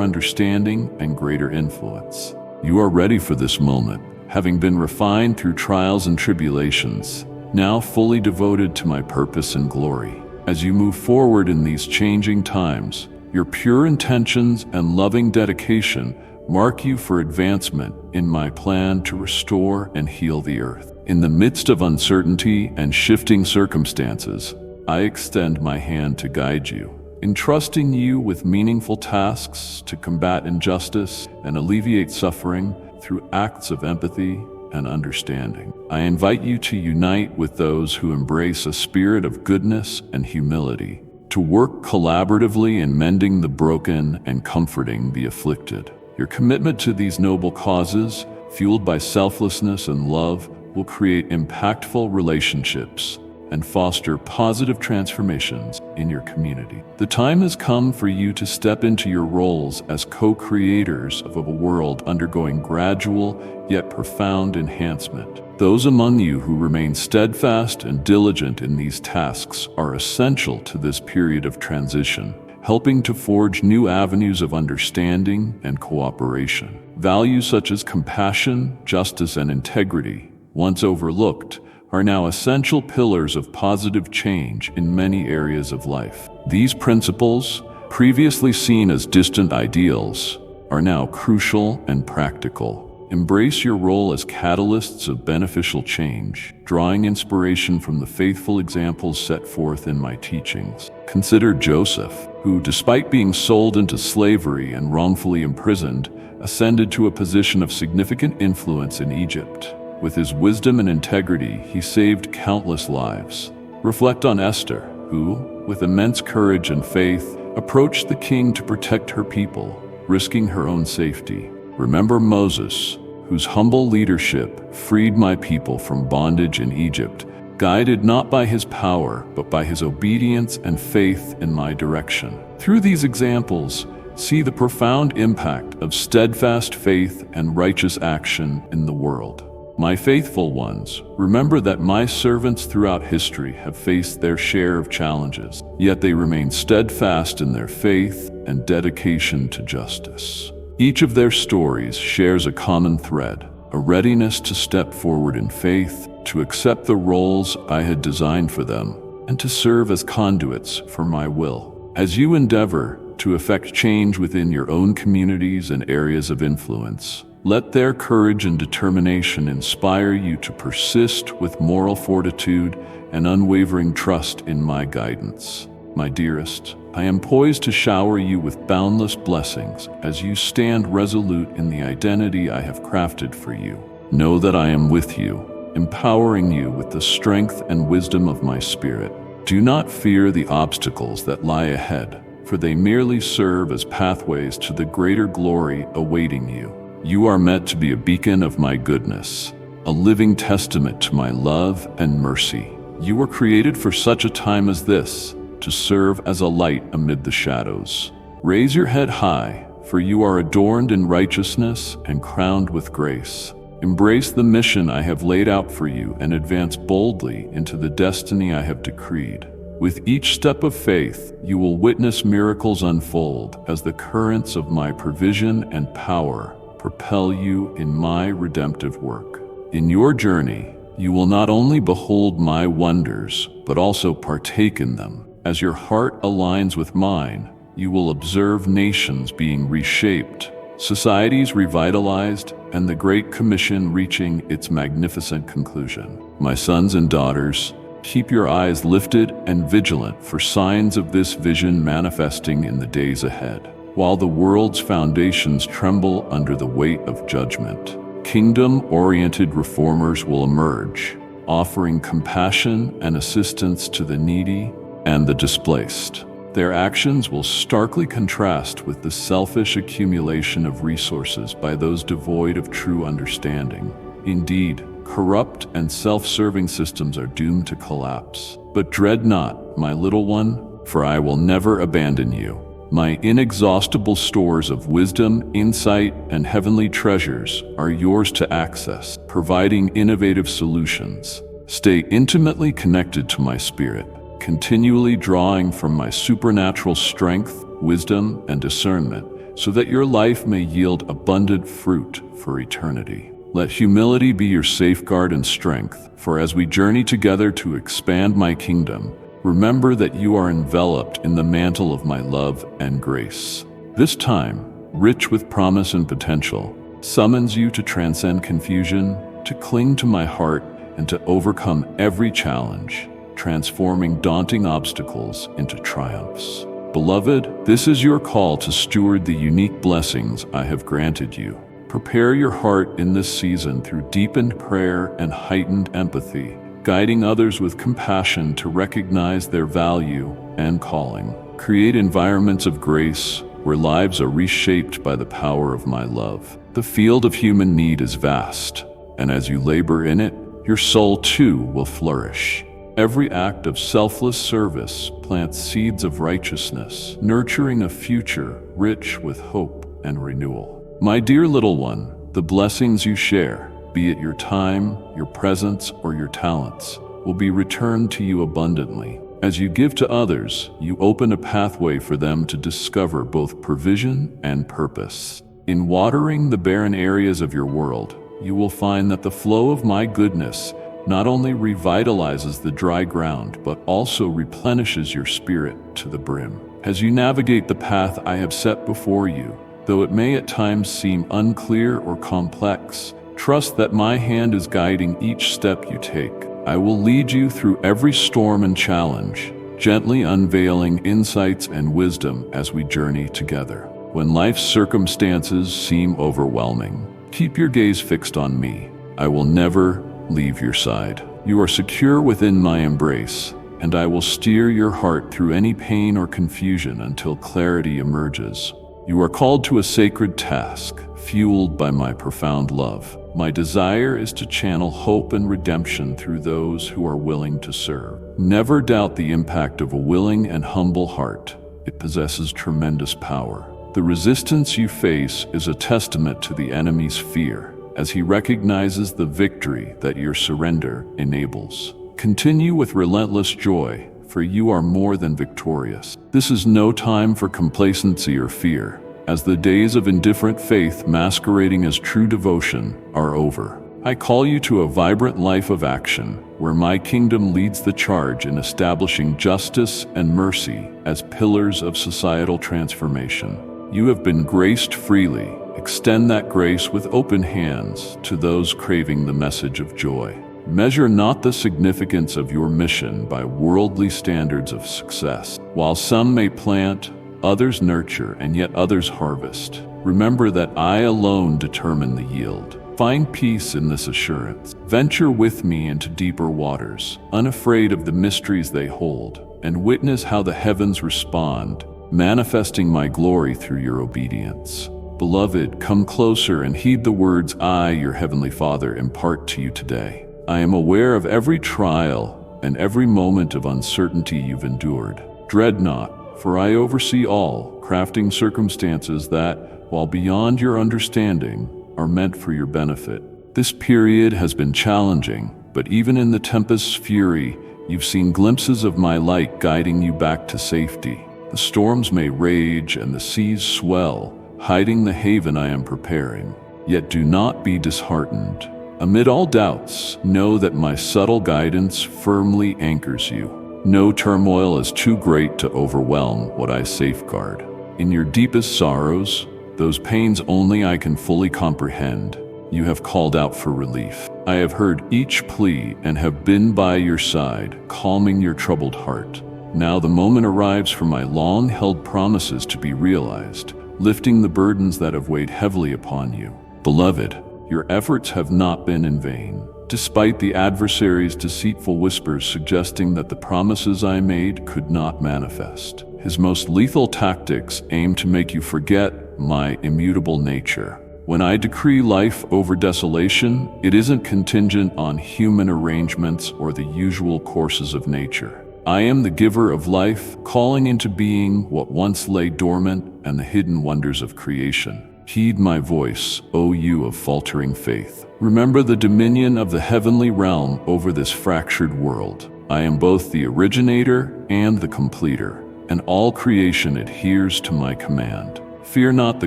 understanding and greater influence. You are ready for this moment, having been refined through trials and tribulations, now fully devoted to my purpose and glory. As you move forward in these changing times, your pure intentions and loving dedication mark you for advancement in my plan to restore and heal the earth. In the midst of uncertainty and shifting circumstances, I extend my hand to guide you, entrusting you with meaningful tasks to combat injustice and alleviate suffering through acts of empathy and understanding. I invite you to unite with those who embrace a spirit of goodness and humility, to work collaboratively in mending the broken and comforting the afflicted. Your commitment to these noble causes, fueled by selflessness and love, will create impactful relationships and foster positive transformations in your community. The time has come for you to step into your roles as co-creators of a world undergoing gradual yet profound enhancement. Those among you who remain steadfast and diligent in these tasks are essential to this period of transition, helping to forge new avenues of understanding and cooperation. Values such as compassion, justice, and integrity, once overlooked, are now essential pillars of positive change in many areas of life. These principles, previously seen as distant ideals, are now crucial and practical. Embrace your role as catalysts of beneficial change, drawing inspiration from the faithful examples set forth in my teachings. Consider Joseph, who, despite being sold into slavery and wrongfully imprisoned, ascended to a position of significant influence in Egypt. With his wisdom and integrity, he saved countless lives. Reflect on Esther, who, with immense courage and faith, approached the king to protect her people, risking her own safety. Remember Moses, whose humble leadership freed my people from bondage in Egypt, guided not by his power, but by his obedience and faith in my direction. Through these examples, see the profound impact of steadfast faith and righteous action in the world. My faithful ones, remember that my servants throughout history have faced their share of challenges, yet they remain steadfast in their faith and dedication to justice. Each of their stories shares a common thread, a readiness to step forward in faith, to accept the roles I had designed for them, and to serve as conduits for my will. As you endeavor to effect change within your own communities and areas of influence, let their courage and determination inspire you to persist with moral fortitude and unwavering trust in my guidance. My dearest, I am poised to shower you with boundless blessings as you stand resolute in the identity I have crafted for you. Know that I am with you, empowering you with the strength and wisdom of my spirit. Do not fear the obstacles that lie ahead, for they merely serve as pathways to the greater glory awaiting you. You are meant to be a beacon of my goodness, a living testament to my love and mercy. You were created for such a time as this, to serve as a light amid the shadows. Raise your head high, for you are adorned in righteousness and crowned with grace. Embrace the mission I have laid out for you and advance boldly into the destiny I have decreed. With each step of faith, you will witness miracles unfold as the currents of my provision and power propel you in my redemptive work. In your journey, you will not only behold my wonders, but also partake in them. As your heart aligns with mine, you will observe nations being reshaped, societies revitalized, and the Great Commission reaching its magnificent conclusion. My sons and daughters, keep your eyes lifted and vigilant for signs of this vision manifesting in the days ahead. While the world's foundations tremble under the weight of judgment, kingdom-oriented reformers will emerge, offering compassion and assistance to the needy and the displaced. Their actions will starkly contrast with the selfish accumulation of resources by those devoid of true understanding. Indeed, corrupt and self-serving systems are doomed to collapse. But dread not, my little one, for I will never abandon you. My inexhaustible stores of wisdom, insight, and heavenly treasures are yours to access, providing innovative solutions. Stay intimately connected to my spirit, continually drawing from my supernatural strength, wisdom, and discernment, so that your life may yield abundant fruit for eternity. Let humility be your safeguard and strength, for as we journey together to expand my kingdom, remember that you are enveloped in the mantle of my love and grace. This time, rich with promise and potential, summons you to transcend confusion, to cling to my heart, and to overcome every challenge, transforming daunting obstacles into triumphs. Beloved, this is your call to steward the unique blessings I have granted you. Prepare your heart in this season through deepened prayer and heightened empathy, guiding others with compassion to recognize their value and calling. Create environments of grace where lives are reshaped by the power of my love. The field of human need is vast, and as you labor in it, your soul too will flourish. Every act of selfless service plants seeds of righteousness, nurturing a future rich with hope and renewal. My dear little one, the blessings you share, be it your time, your presence, or your talents, will be returned to you abundantly. As you give to others, you open a pathway for them to discover both provision and purpose. In watering the barren areas of your world, you will find that the flow of my goodness not only revitalizes the dry ground, but also replenishes your spirit to the brim. As you navigate the path I have set before you, though it may at times seem unclear or complex, trust that my hand is guiding each step you take. I will lead you through every storm and challenge, gently unveiling insights and wisdom as we journey together. When life's circumstances seem overwhelming, keep your gaze fixed on me. I will never leave your side. You are secure within my embrace, and I will steer your heart through any pain or confusion until clarity emerges. You are called to a sacred task, fueled by my profound love. My desire is to channel hope and redemption through those who are willing to serve. Never doubt the impact of a willing and humble heart. It possesses tremendous power. The resistance you face is a testament to the enemy's fear, as he recognizes the victory that your surrender enables. Continue with relentless joy, for you are more than victorious. This is no time for complacency or fear, as the days of indifferent faith masquerading as true devotion are over. I call you to a vibrant life of action, where my kingdom leads the charge in establishing justice and mercy as pillars of societal transformation. You have been graced freely. Extend that grace with open hands to those craving the message of joy. Measure not the significance of your mission by worldly standards of success. While some may plant, others nurture, and yet others harvest, remember that I alone determine the yield. Find peace in this assurance. Venture with me into deeper waters, unafraid of the mysteries they hold, and witness how the heavens respond, manifesting my glory through your obedience. Beloved, come closer and heed the words I, your heavenly Father, impart to you today. I am aware of every trial and every moment of uncertainty you've endured. Dread not, for I oversee all, crafting circumstances that, while beyond your understanding, are meant for your benefit. This period has been challenging, but even in the tempest's fury, you've seen glimpses of my light guiding you back to safety. The storms may rage and the seas swell, hiding the haven I am preparing. Yet do not be disheartened. Amid all doubts, know that my subtle guidance firmly anchors you. No turmoil is too great to overwhelm what I safeguard. In your deepest sorrows, those pains only I can fully comprehend, you have called out for relief. I have heard each plea and have been by your side, calming your troubled heart. Now the moment arrives for my long-held promises to be realized, lifting the burdens that have weighed heavily upon you. Beloved, your efforts have not been in vain. Despite the adversary's deceitful whispers suggesting that the promises I made could not manifest, his most lethal tactics aim to make you forget my immutable nature. When I decree life over desolation, it isn't contingent on human arrangements or the usual courses of nature. I am the giver of life, calling into being what once lay dormant and the hidden wonders of creation. Heed my voice, O you of faltering faith. Remember the dominion of the heavenly realm over this fractured world. I am both the originator and the completer, and all creation adheres to my command. Fear not the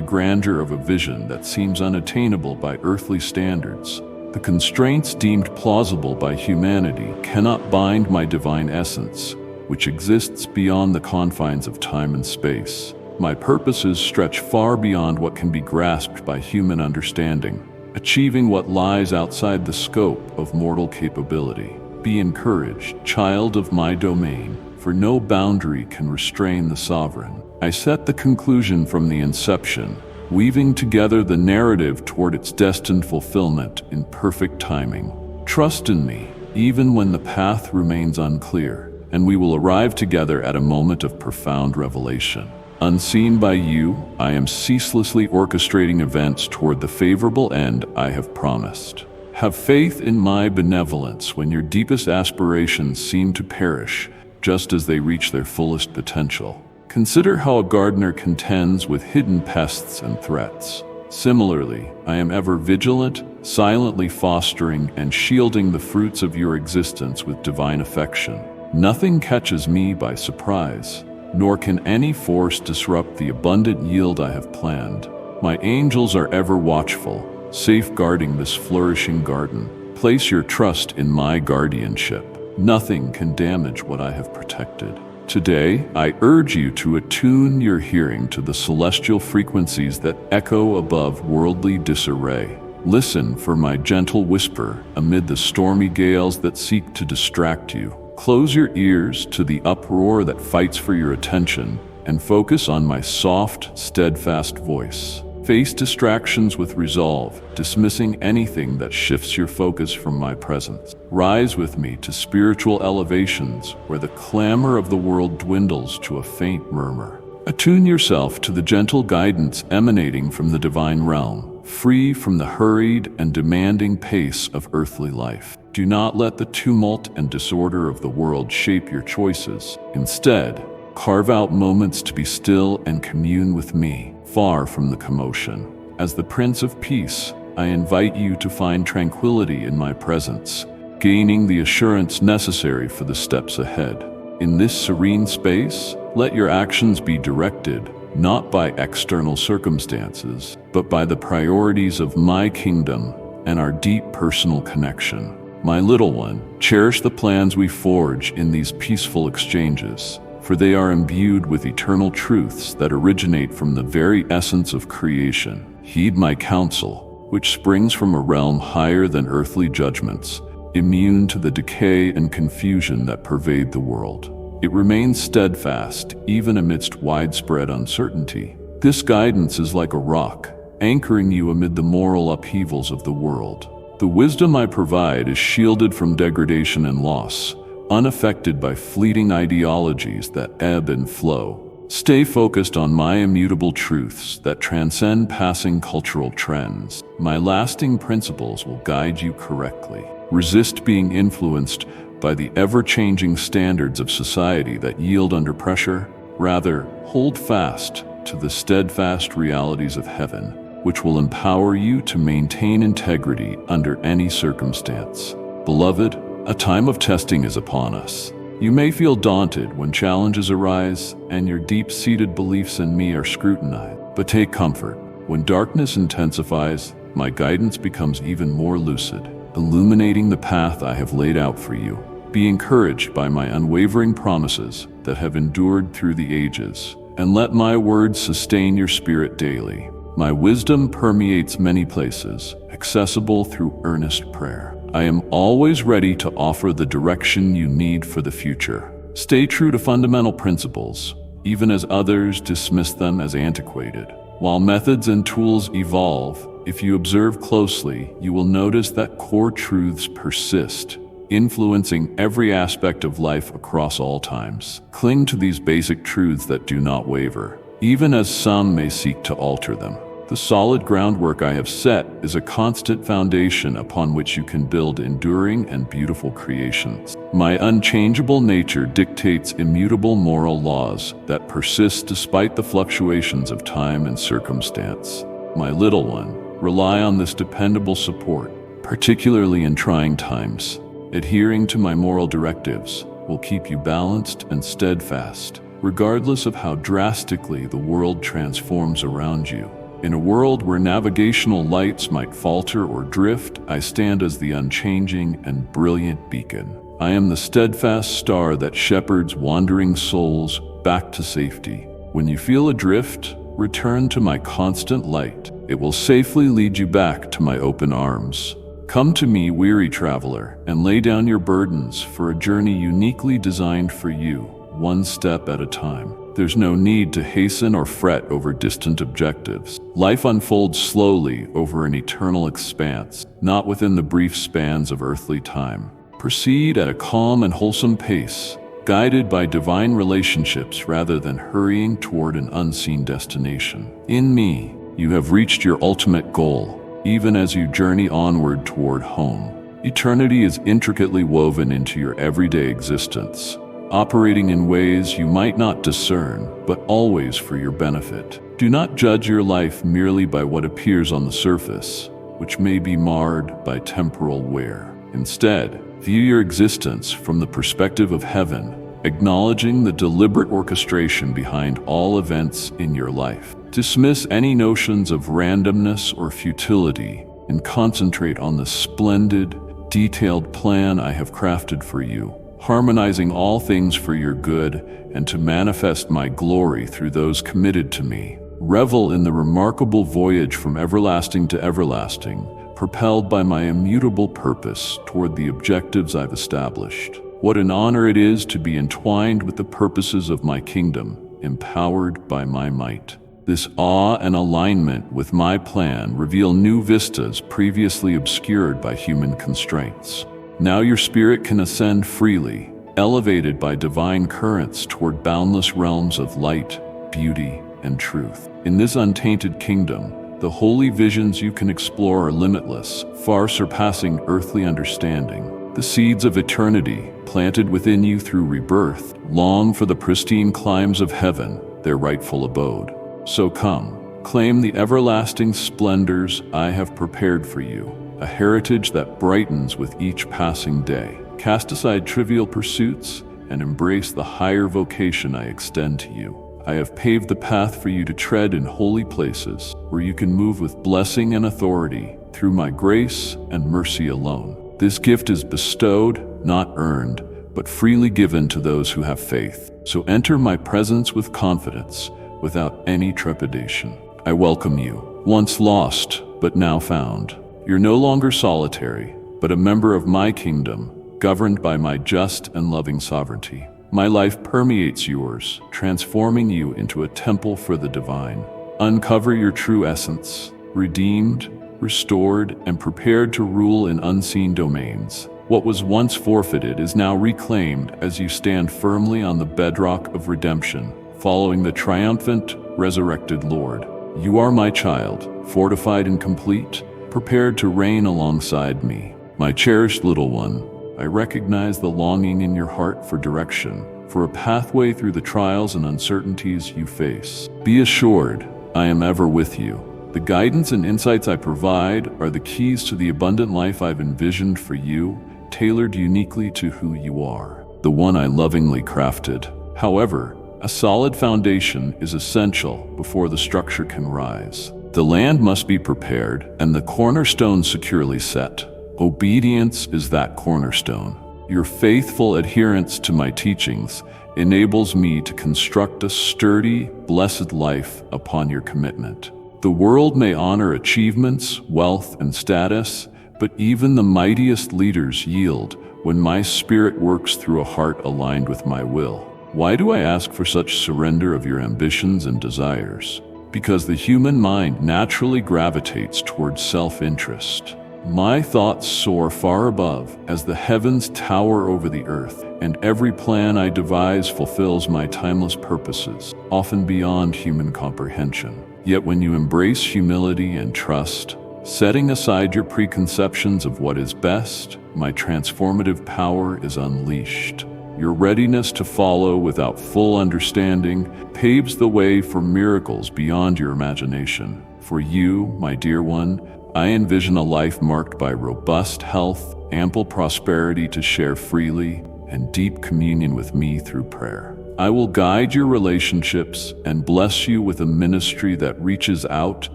grandeur of a vision that seems unattainable by earthly standards. The constraints deemed plausible by humanity cannot bind my divine essence, which exists beyond the confines of time and space. My purposes stretch far beyond what can be grasped by human understanding, achieving what lies outside the scope of mortal capability. Be encouraged, child of my domain, for no boundary can restrain the sovereign. I set the conclusion from the inception, weaving together the narrative toward its destined fulfillment in perfect timing. Trust in me, even when the path remains unclear, and we will arrive together at a moment of profound revelation. Unseen by you, I am ceaselessly orchestrating events toward the favorable end I have promised. Have faith in my benevolence when your deepest aspirations seem to perish, just as they reach their fullest potential. Consider how a gardener contends with hidden pests and threats. Similarly, I am ever vigilant, silently fostering and shielding the fruits of your existence with divine affection. Nothing catches me by surprise, nor can any force disrupt the abundant yield I have planned. My angels are ever watchful, safeguarding this flourishing garden. Place your trust in my guardianship. Nothing can damage what I have protected. Today, I urge you to attune your hearing to the celestial frequencies that echo above worldly disarray. Listen for my gentle whisper amid the stormy gales that seek to distract you. Close your ears to the uproar that fights for your attention and focus on my soft, steadfast voice. Face distractions with resolve, dismissing anything that shifts your focus from my presence. Rise with me to spiritual elevations where the clamor of the world dwindles to a faint murmur. Attune yourself to the gentle guidance emanating from the divine realm, free from the hurried and demanding pace of earthly life. Do not let the tumult and disorder of the world shape your choices. Instead, carve out moments to be still and commune with me, far from the commotion. As the Prince of Peace, I invite you to find tranquility in my presence, gaining the assurance necessary for the steps ahead. In this serene space, let your actions be directed not by external circumstances, but by the priorities of my kingdom and our deep personal connection. My little one, cherish the plans we forge in these peaceful exchanges, for they are imbued with eternal truths that originate from the very essence of creation. Heed my counsel, which springs from a realm higher than earthly judgments, immune to the decay and confusion that pervade the world. It remains steadfast, even amidst widespread uncertainty. This guidance is like a rock, anchoring you amid the moral upheavals of the world. The wisdom I provide is shielded from degradation and loss, unaffected by fleeting ideologies that ebb and flow. Stay focused on my immutable truths that transcend passing cultural trends. My lasting principles will guide you correctly. Resist being influenced by the ever-changing standards of society that yield under pressure. Rather, hold fast to the steadfast realities of heaven, which will empower you to maintain integrity under any circumstance. Beloved, a time of testing is upon us. You may feel daunted when challenges arise and your deep-seated beliefs in me are scrutinized. But take comfort. When darkness intensifies, my guidance becomes even more lucid, illuminating the path I have laid out for you. Be encouraged by my unwavering promises that have endured through the ages, and let my words sustain your spirit daily. My wisdom permeates many places, accessible through earnest prayer. I am always ready to offer the direction you need for the future. Stay true to fundamental principles, even as others dismiss them as antiquated. While methods and tools evolve, if you observe closely, you will notice that core truths persist, influencing every aspect of life across all times. Cling to these basic truths that do not waver, even as some may seek to alter them. The solid groundwork I have set is a constant foundation upon which you can build enduring and beautiful creations. My unchangeable nature dictates immutable moral laws that persist despite the fluctuations of time and circumstance. My little one, rely on this dependable support, particularly in trying times. Adhering to my moral directives will keep you balanced and steadfast, regardless of how drastically the world transforms around you. In a world where navigational lights might falter or drift, I stand as the unchanging and brilliant beacon. I am the steadfast star that shepherds wandering souls back to safety. When you feel adrift, return to my constant light. It will safely lead you back to my open arms. Come to me, weary traveler, and lay down your burdens for a journey uniquely designed for you, one step at a time. There's no need to hasten or fret over distant objectives. Life unfolds slowly over an eternal expanse, not within the brief spans of earthly time. Proceed at a calm and wholesome pace, guided by divine relationships rather than hurrying toward an unseen destination. In me, you have reached your ultimate goal, even as you journey onward toward home. Eternity is intricately woven into your everyday existence, operating in ways you might not discern, but always for your benefit. Do not judge your life merely by what appears on the surface, which may be marred by temporal wear. Instead, view your existence from the perspective of heaven, acknowledging the deliberate orchestration behind all events in your life. Dismiss any notions of randomness or futility and concentrate on the splendid, detailed plan I have crafted for you, harmonizing all things for your good and to manifest my glory through those committed to me. Revel in the remarkable voyage from everlasting to everlasting, propelled by my immutable purpose toward the objectives I've established. What an honor it is to be entwined with the purposes of my kingdom, empowered by my might. This awe and alignment with my plan reveal new vistas previously obscured by human constraints. Now your spirit can ascend freely, elevated by divine currents toward boundless realms of light, beauty, and truth. In this untainted kingdom, the holy visions you can explore are limitless, far surpassing earthly understanding. The seeds of eternity, planted within you through rebirth, long for the pristine climes of heaven, their rightful abode. So come, claim the everlasting splendors I have prepared for you, a heritage that brightens with each passing day. Cast aside trivial pursuits and embrace the higher vocation I extend to you. I have paved the path for you to tread in holy places, where you can move with blessing and authority through my grace and mercy alone. This gift is bestowed, not earned, but freely given to those who have faith. So enter my presence with confidence, without any trepidation. I welcome you, once lost, but now found. You're no longer solitary, but a member of my kingdom, governed by my just and loving sovereignty. My life permeates yours, transforming you into a temple for the divine. Uncover your true essence, redeemed, restored, and prepared to rule in unseen domains. What was once forfeited is now reclaimed as you stand firmly on the bedrock of redemption, following the triumphant, resurrected Lord. You are my child, fortified and complete, prepared to reign alongside me. My cherished little one, I recognize the longing in your heart for direction, for a pathway through the trials and uncertainties you face. Be assured, I am ever with you. The guidance and insights I provide are the keys to the abundant life I've envisioned for you, tailored uniquely to who you are, the one I lovingly crafted. However, a solid foundation is essential before the structure can rise. The land must be prepared and the cornerstone securely set. Obedience is that cornerstone. Your faithful adherence to my teachings enables me to construct a sturdy, blessed life upon your commitment. The world may honor achievements, wealth, and status, but even the mightiest leaders yield when my spirit works through a heart aligned with my will. Why do I ask for such surrender of your ambitions and desires? Because the human mind naturally gravitates towards self-interest. My thoughts soar far above as the heavens tower over the earth, and every plan I devise fulfills my timeless purposes, often beyond human comprehension. Yet when you embrace humility and trust, setting aside your preconceptions of what is best, my transformative power is unleashed. Your readiness to follow without full understanding paves the way for miracles beyond your imagination. For you, my dear one, I envision a life marked by robust health, ample prosperity to share freely, and deep communion with me through prayer. I will guide your relationships and bless you with a ministry that reaches out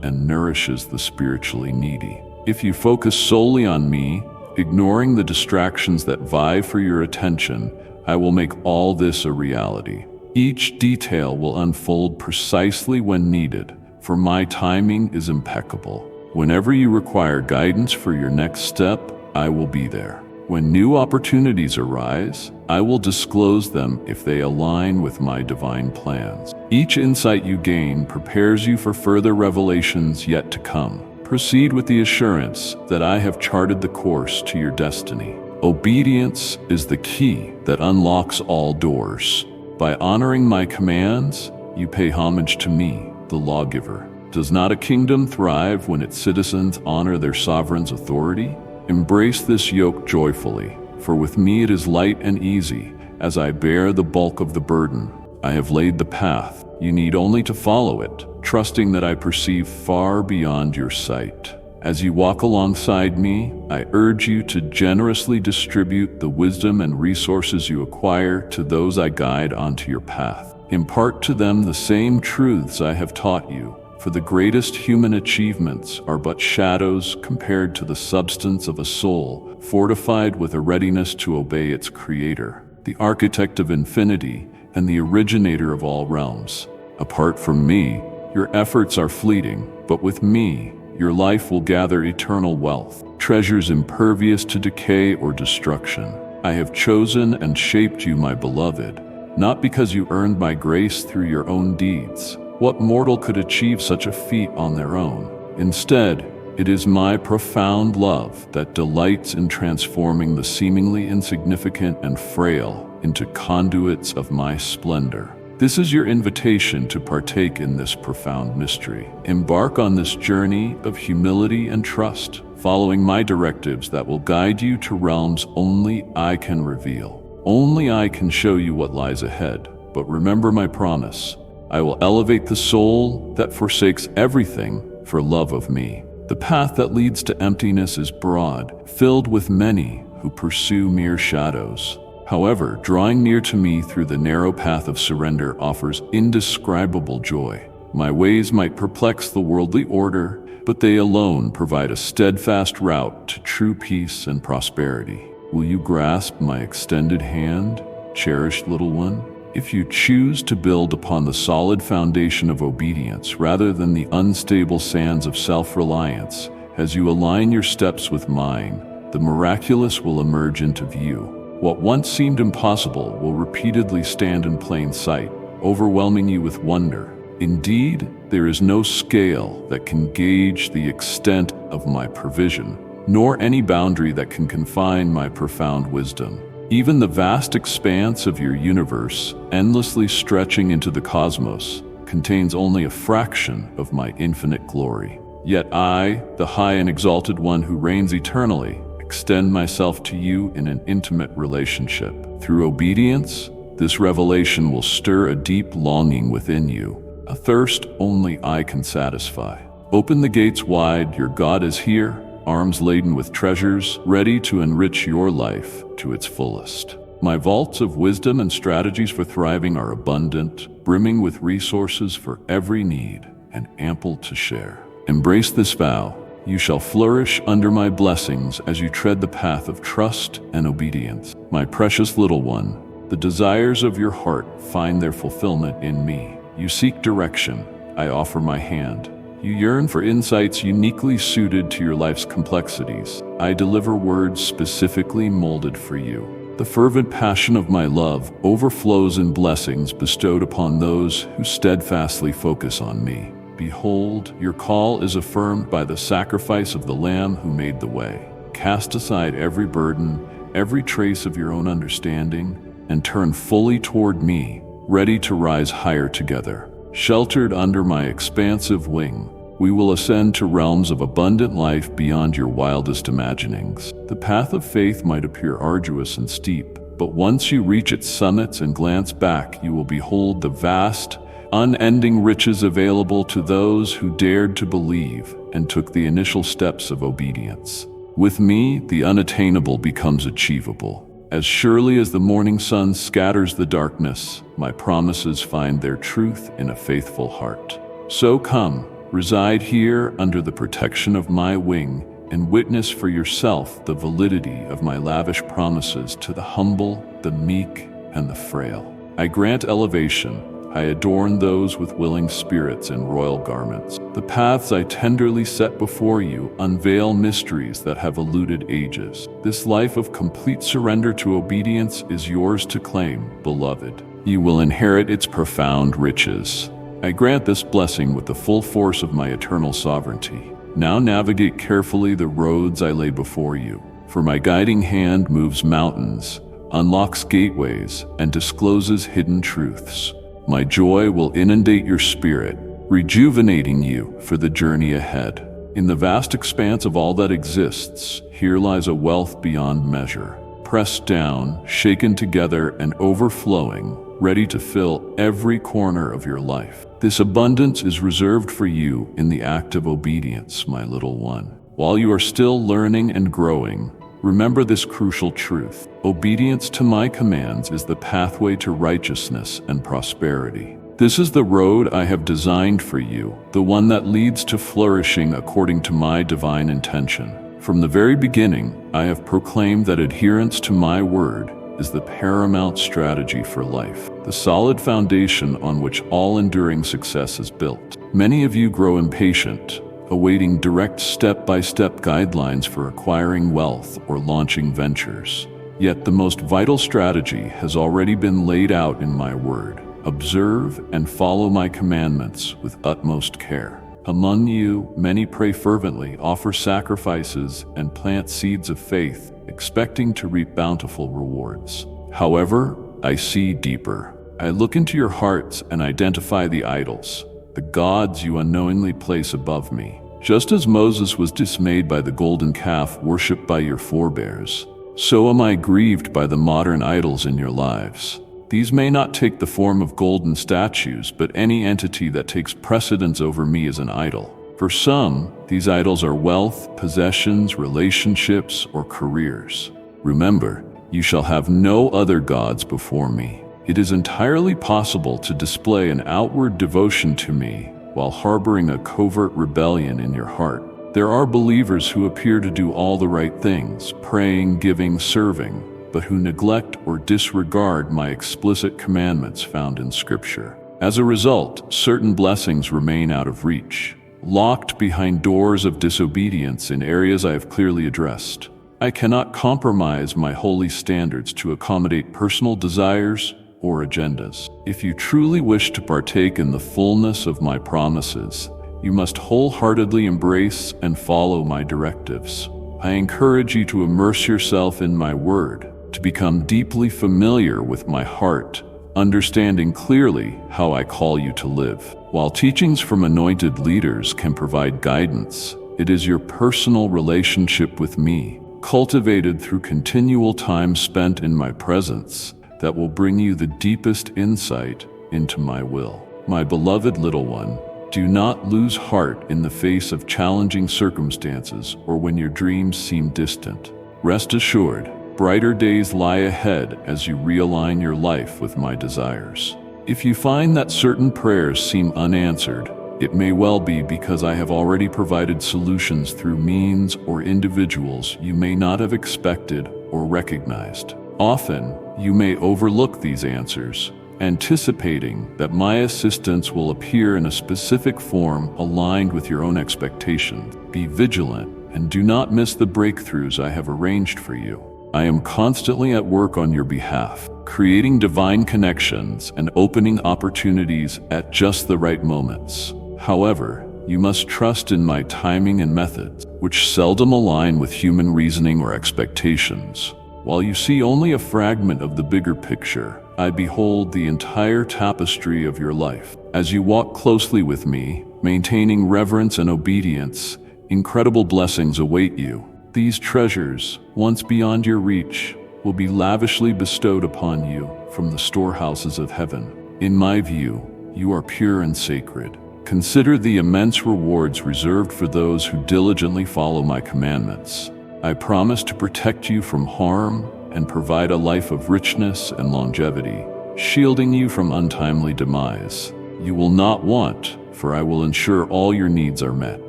and nourishes the spiritually needy. If you focus solely on me, ignoring the distractions that vie for your attention, I will make all this a reality. Each detail will unfold precisely when needed, for my timing is impeccable. Whenever you require guidance for your next step, I will be there. When new opportunities arise, I will disclose them if they align with my divine plans. Each insight you gain prepares you for further revelations yet to come. Proceed with the assurance that I have charted the course to your destiny. Obedience is the key that unlocks all doors. By honoring my commands, you pay homage to me, the lawgiver. Does not a kingdom thrive when its citizens honor their sovereign's authority? Embrace this yoke joyfully, for with me it is light and easy, as I bear the bulk of the burden. I have laid the path. You need only to follow it, trusting that I perceive far beyond your sight. As you walk alongside me, I urge you to generously distribute the wisdom and resources you acquire to those I guide onto your path. Impart to them the same truths I have taught you, for the greatest human achievements are but shadows compared to the substance of a soul fortified with a readiness to obey its creator, the architect of infinity and the originator of all realms. Apart from me, your efforts are fleeting, but with me, your life will gather eternal wealth, treasures impervious to decay or destruction. I have chosen and shaped you, my beloved, not because you earned my grace through your own deeds. What mortal could achieve such a feat on their own? Instead, it is my profound love that delights in transforming the seemingly insignificant and frail into conduits of my splendor. This is your invitation to partake in this profound mystery. Embark on this journey of humility and trust, following my directives that will guide you to realms only I can reveal. Only I can show you what lies ahead. But remember my promise. I will elevate the soul that forsakes everything for love of me. The path that leads to emptiness is broad, filled with many who pursue mere shadows. However, drawing near to me through the narrow path of surrender offers indescribable joy. My ways might perplex the worldly order, but they alone provide a steadfast route to true peace and prosperity. Will you grasp my extended hand, cherished little one? If you choose to build upon the solid foundation of obedience rather than the unstable sands of self-reliance, as you align your steps with mine, the miraculous will emerge into view. What once seemed impossible will repeatedly stand in plain sight, overwhelming you with wonder. Indeed, there is no scale that can gauge the extent of my provision, nor any boundary that can confine my profound wisdom. Even the vast expanse of your universe, endlessly stretching into the cosmos, contains only a fraction of my infinite glory. Yet I, the high and exalted one who reigns eternally, extend myself to you in an intimate relationship. Through obedience, this revelation will stir a deep longing within you, a thirst only I can satisfy. Open the gates wide, your God is here, arms laden with treasures, ready to enrich your life to its fullest. My vaults of wisdom and strategies for thriving are abundant, brimming with resources for every need, and ample to share. Embrace this vow. You shall flourish under my blessings as you tread the path of trust and obedience. My precious little one, the desires of your heart find their fulfillment in me. You seek direction, I offer my hand. You yearn for insights uniquely suited to your life's complexities. I deliver words specifically molded for you. The fervent passion of my love overflows in blessings bestowed upon those who steadfastly focus on me. Behold, your call is affirmed by the sacrifice of the Lamb who made the way. Cast aside every burden, every trace of your own understanding, and turn fully toward me, ready to rise higher together. Sheltered under my expansive wing, we will ascend to realms of abundant life beyond your wildest imaginings. The path of faith might appear arduous and steep, but once you reach its summits and glance back, you will behold the vast, unending riches available to those who dared to believe and took the initial steps of obedience. With me, the unattainable becomes achievable. As surely as the morning sun scatters the darkness, my promises find their truth in a faithful heart. So come, reside here under the protection of my wing, and witness for yourself the validity of my lavish promises to the humble, the meek, and the frail. I grant elevation. I adorn those with willing spirits in royal garments. The paths I tenderly set before you unveil mysteries that have eluded ages. This life of complete surrender to obedience is yours to claim, beloved. You will inherit its profound riches. I grant this blessing with the full force of my eternal sovereignty. Now navigate carefully the roads I lay before you, for my guiding hand moves mountains, unlocks gateways, and discloses hidden truths. My joy will inundate your spirit, rejuvenating you for the journey ahead. In the vast expanse of all that exists, here lies a wealth beyond measure, pressed down, shaken together, and overflowing, ready to fill every corner of your life. This abundance is reserved for you in the act of obedience, my little one. While you are still learning and growing, remember this crucial truth. Obedience to my commands is the pathway to righteousness and prosperity. This is the road I have designed for you, the one that leads to flourishing according to my divine intention. From the very beginning, I have proclaimed that adherence to my word is the paramount strategy for life, the solid foundation on which all enduring success is built. Many of you grow impatient, awaiting direct step-by-step guidelines for acquiring wealth or launching ventures. Yet the most vital strategy has already been laid out in my word. Observe and follow my commandments with utmost care. Among you, many pray fervently, offer sacrifices, and plant seeds of faith, expecting to reap bountiful rewards. However, I see deeper. I look into your hearts and identify the idols, the gods you unknowingly place above me. Just as Moses was dismayed by the golden calf worshipped by your forebears, so am I grieved by the modern idols in your lives. These may not take the form of golden statues, but any entity that takes precedence over me is an idol. For some, these idols are wealth, possessions, relationships, or careers. Remember, you shall have no other gods before me. It is entirely possible to display an outward devotion to me while harboring a covert rebellion in your heart. There are believers who appear to do all the right things, praying, giving, serving, but who neglect or disregard my explicit commandments found in Scripture. As a result, certain blessings remain out of reach, locked behind doors of disobedience in areas I have clearly addressed. I cannot compromise my holy standards to accommodate personal desires or agendas. If you truly wish to partake in the fullness of my promises, you must wholeheartedly embrace and follow my directives. I encourage you to immerse yourself in my word, to become deeply familiar with my heart, understanding clearly how I call you to live. While teachings from anointed leaders can provide guidance, it is your personal relationship with me, cultivated through continual time spent in my presence, that will bring you the deepest insight into my will. My beloved little one, do not lose heart in the face of challenging circumstances or when your dreams seem distant. Rest assured, brighter days lie ahead as you realign your life with my desires. If you find that certain prayers seem unanswered, it may well be because I have already provided solutions through means or individuals you may not have expected or recognized. Often, you may overlook these answers, anticipating that my assistance will appear in a specific form aligned with your own expectations. Be vigilant and do not miss the breakthroughs I have arranged for you. I am constantly at work on your behalf, creating divine connections and opening opportunities at just the right moments. However, you must trust in my timing and methods, which seldom align with human reasoning or expectations. While you see only a fragment of the bigger picture, I behold the entire tapestry of your life. As you walk closely with me, maintaining reverence and obedience, incredible blessings await you. These treasures, once beyond your reach, will be lavishly bestowed upon you from the storehouses of heaven. In my view, you are pure and sacred. Consider the immense rewards reserved for those who diligently follow my commandments. I promise to protect you from harm and provide a life of richness and longevity, shielding you from untimely demise. You will not want, for I will ensure all your needs are met.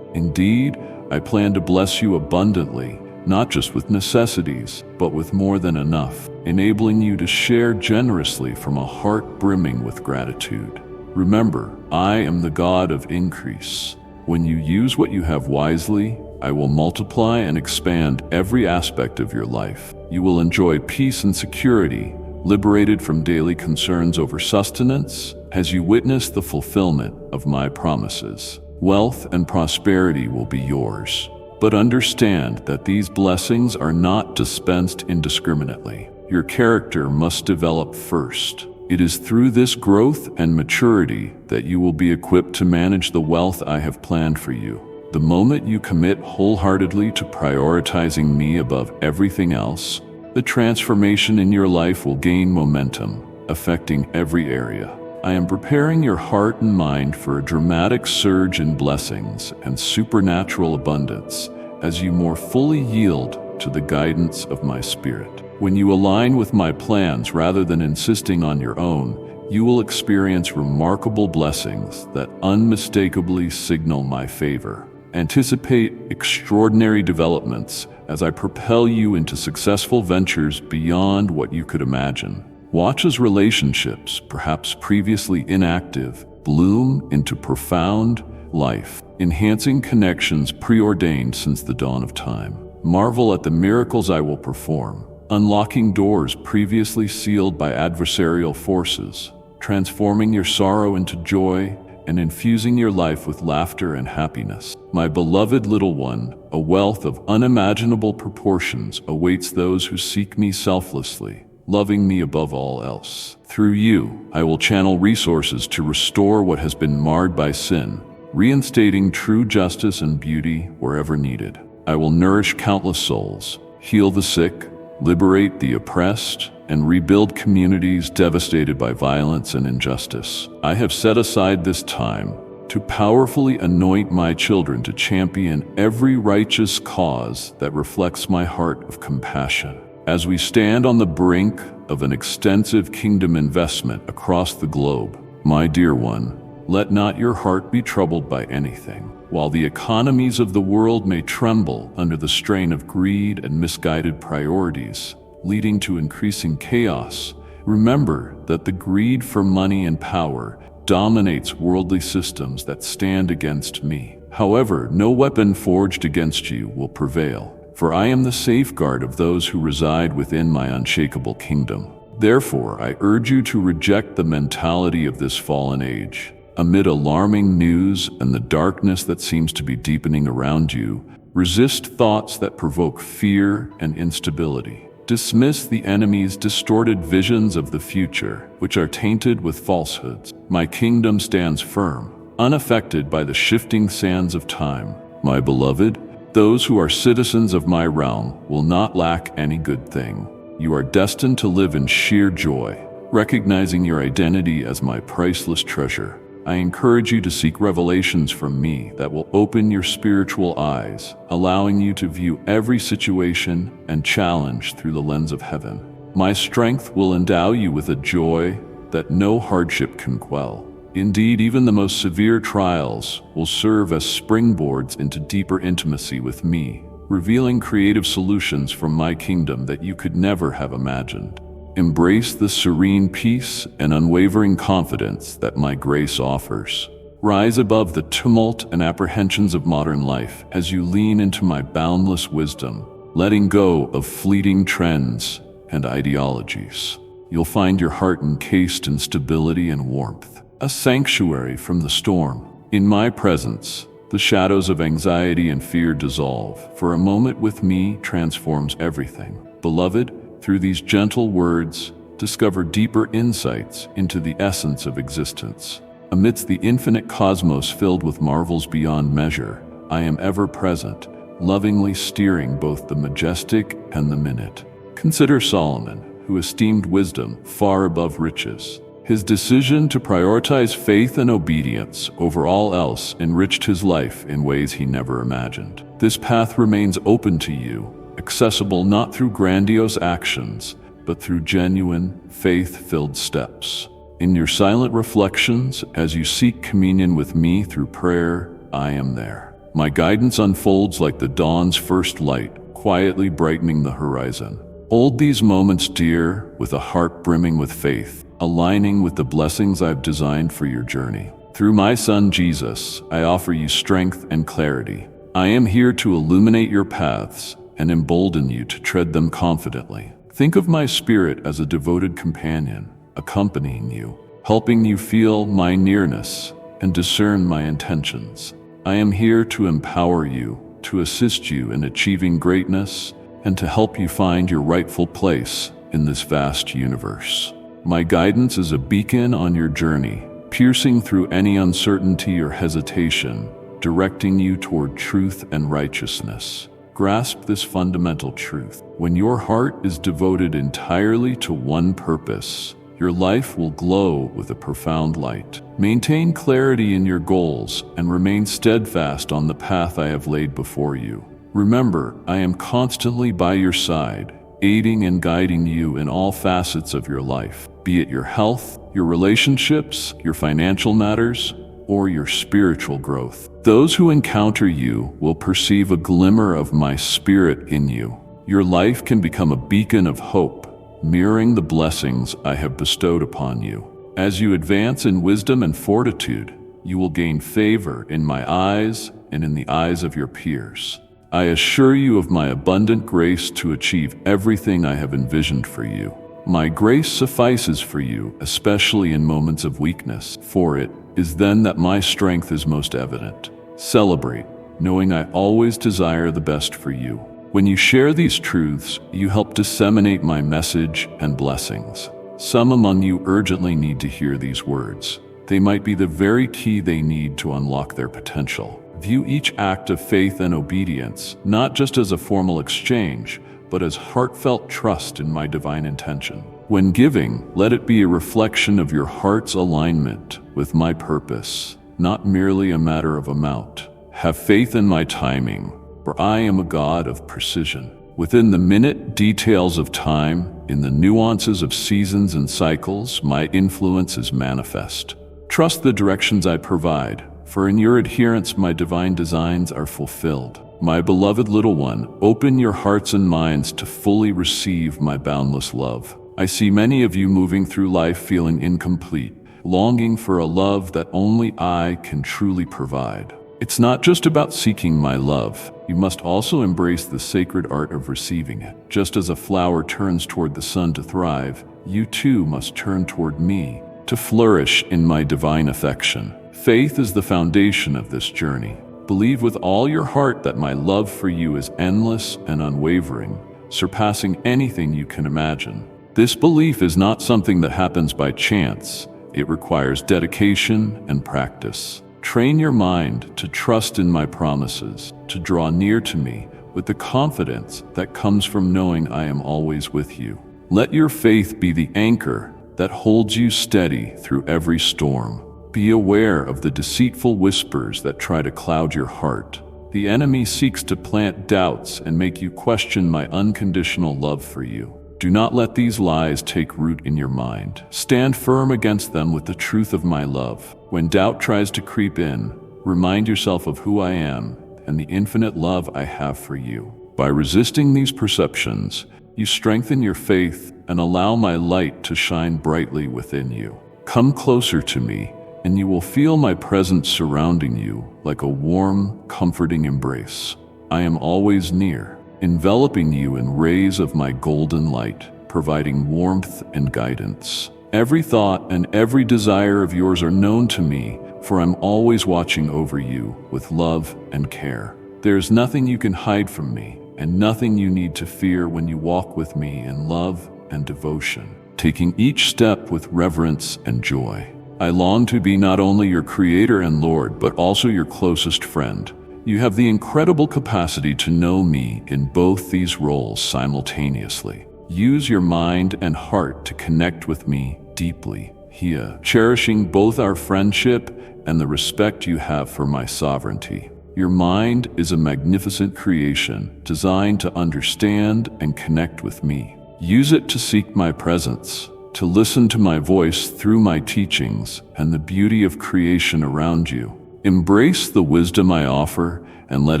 Indeed, I plan to bless you abundantly, not just with necessities, but with more than enough, enabling you to share generously from a heart brimming with gratitude. Remember, I am the God of increase. When you use what you have wisely, I will multiply and expand every aspect of your life. You will enjoy peace and security, liberated from daily concerns over sustenance, as you witness the fulfillment of my promises. Wealth and prosperity will be yours. But understand that these blessings are not dispensed indiscriminately. Your character must develop first. It is through this growth and maturity that you will be equipped to manage the wealth I have planned for you. The moment you commit wholeheartedly to prioritizing me above everything else, the transformation in your life will gain momentum, affecting every area. I am preparing your heart and mind for a dramatic surge in blessings and supernatural abundance as you more fully yield to the guidance of my spirit. When you align with my plans rather than insisting on your own, you will experience remarkable blessings that unmistakably signal my favor. Anticipate extraordinary developments as I propel you into successful ventures beyond what you could imagine. Watch as relationships, perhaps previously inactive, bloom into profound life, enhancing connections preordained since the dawn of time. Marvel at the miracles I will perform, unlocking doors previously sealed by adversarial forces, transforming your sorrow into joy, and infusing your life with laughter and happiness. My beloved little one, a wealth of unimaginable proportions awaits those who seek me selflessly, loving me above all else. Through you, I will channel resources to restore what has been marred by sin, reinstating true justice and beauty wherever needed. I will nourish countless souls, heal the sick, liberate the oppressed, and rebuild communities devastated by violence and injustice. I have set aside this time to powerfully anoint my children to champion every righteous cause that reflects my heart of compassion. As we stand on the brink of an extensive kingdom investment across the globe, my dear one, let not your heart be troubled by anything. While the economies of the world may tremble under the strain of greed and misguided priorities, leading to increasing chaos, remember that the greed for money and power dominates worldly systems that stand against me. However, no weapon forged against you will prevail, for I am the safeguard of those who reside within my unshakable kingdom. Therefore, I urge you to reject the mentality of this fallen age. Amid alarming news and the darkness that seems to be deepening around you, resist thoughts that provoke fear and instability. Dismiss the enemy's distorted visions of the future, which are tainted with falsehoods. My kingdom stands firm, unaffected by the shifting sands of time. My beloved, those who are citizens of my realm will not lack any good thing. You are destined to live in sheer joy, recognizing your identity as my priceless treasure. I encourage you to seek revelations from me that will open your spiritual eyes, allowing you to view every situation and challenge through the lens of heaven. My strength will endow you with a joy that no hardship can quell. Indeed, even the most severe trials will serve as springboards into deeper intimacy with me, revealing creative solutions from my kingdom that you could never have imagined. Embrace the serene peace and unwavering confidence that my grace offers. Rise above the tumult and apprehensions of modern life as you lean into my boundless wisdom, letting go of fleeting trends and ideologies. You'll find your heart encased in stability and warmth, a sanctuary from the storm. In my presence, the shadows of anxiety and fear dissolve, for a moment with me transforms everything. Beloved, through these gentle words, discover deeper insights into the essence of existence. Amidst the infinite cosmos filled with marvels beyond measure, I am ever present, lovingly steering both the majestic and the minute. Consider Solomon, who esteemed wisdom far above riches. His decision to prioritize faith and obedience over all else enriched his life in ways he never imagined. This path remains open to you, accessible not through grandiose actions, but through genuine, faith-filled steps. In your silent reflections, as you seek communion with me through prayer, I am there. My guidance unfolds like the dawn's first light, quietly brightening the horizon. Hold these moments dear, with a heart brimming with faith, aligning with the blessings I've designed for your journey. Through my Son Jesus, I offer you strength and clarity. I am here to illuminate your paths and embolden you to tread them confidently. Think of my spirit as a devoted companion, accompanying you, helping you feel my nearness and discern my intentions. I am here to empower you, to assist you in achieving greatness, and to help you find your rightful place in this vast universe. My guidance is a beacon on your journey, piercing through any uncertainty or hesitation, directing you toward truth and righteousness. Grasp this fundamental truth. When your heart is devoted entirely to one purpose, your life will glow with a profound light. Maintain clarity in your goals and remain steadfast on the path I have laid before you. Remember, I am constantly by your side, aiding and guiding you in all facets of your life, be it your health, your relationships, your financial matters, or your spiritual growth. Those who encounter you will perceive a glimmer of my spirit in you. Your life can become a beacon of hope, mirroring the blessings I have bestowed upon you. As you advance in wisdom and fortitude, you will gain favor in my eyes and in the eyes of your peers. I assure you of my abundant grace to achieve everything I have envisioned for you. My grace suffices for you, especially in moments of weakness, for it is then that my strength is most evident. Celebrate, knowing I always desire the best for you. When you share these truths, you help disseminate my message and blessings. Some among you urgently need to hear these words. They might be the very key they need to unlock their potential. View each act of faith and obedience not just as a formal exchange, but as heartfelt trust in my divine intention. When giving, let it be a reflection of your heart's alignment with my purpose, not merely a matter of amount. Have faith in my timing, for I am a God of precision. Within the minute details of time, in the nuances of seasons and cycles, my influence is manifest. Trust the directions I provide, for in your adherence my divine designs are fulfilled. My beloved little one, open your hearts and minds to fully receive my boundless love. I see many of you moving through life feeling incomplete, longing for a love that only I can truly provide. It's not just about seeking my love. You must also embrace the sacred art of receiving it. Just as a flower turns toward the sun to thrive, you too must turn toward me to flourish in my divine affection. Faith is the foundation of this journey. Believe with all your heart that my love for you is endless and unwavering, surpassing anything you can imagine. This belief is not something that happens by chance. It requires dedication and practice. Train your mind to trust in my promises, to draw near to me with the confidence that comes from knowing I am always with you. Let your faith be the anchor that holds you steady through every storm. Be aware of the deceitful whispers that try to cloud your heart. The enemy seeks to plant doubts and make you question my unconditional love for you. Do not let these lies take root in your mind. Stand firm against them with the truth of my love. When doubt tries to creep in, remind yourself of who I am and the infinite love I have for you. By resisting these perceptions, you strengthen your faith and allow my light to shine brightly within you. Come closer to me, and you will feel my presence surrounding you like a warm, comforting embrace. I am always near, enveloping you in rays of my golden light, providing warmth and guidance. Every thought and every desire of yours are known to me, for I'm always watching over you with love and care. There's nothing you can hide from me, and nothing you need to fear when you walk with me in love and devotion, taking each step with reverence and joy. I long to be not only your creator and Lord, but also your closest friend. You have the incredible capacity to know me in both these roles simultaneously. Use your mind and heart to connect with me deeply here, cherishing both our friendship and the respect you have for my sovereignty. Your mind is a magnificent creation designed to understand and connect with me. Use it to seek my presence, to listen to my voice through my teachings and the beauty of creation around you. Embrace the wisdom I offer and let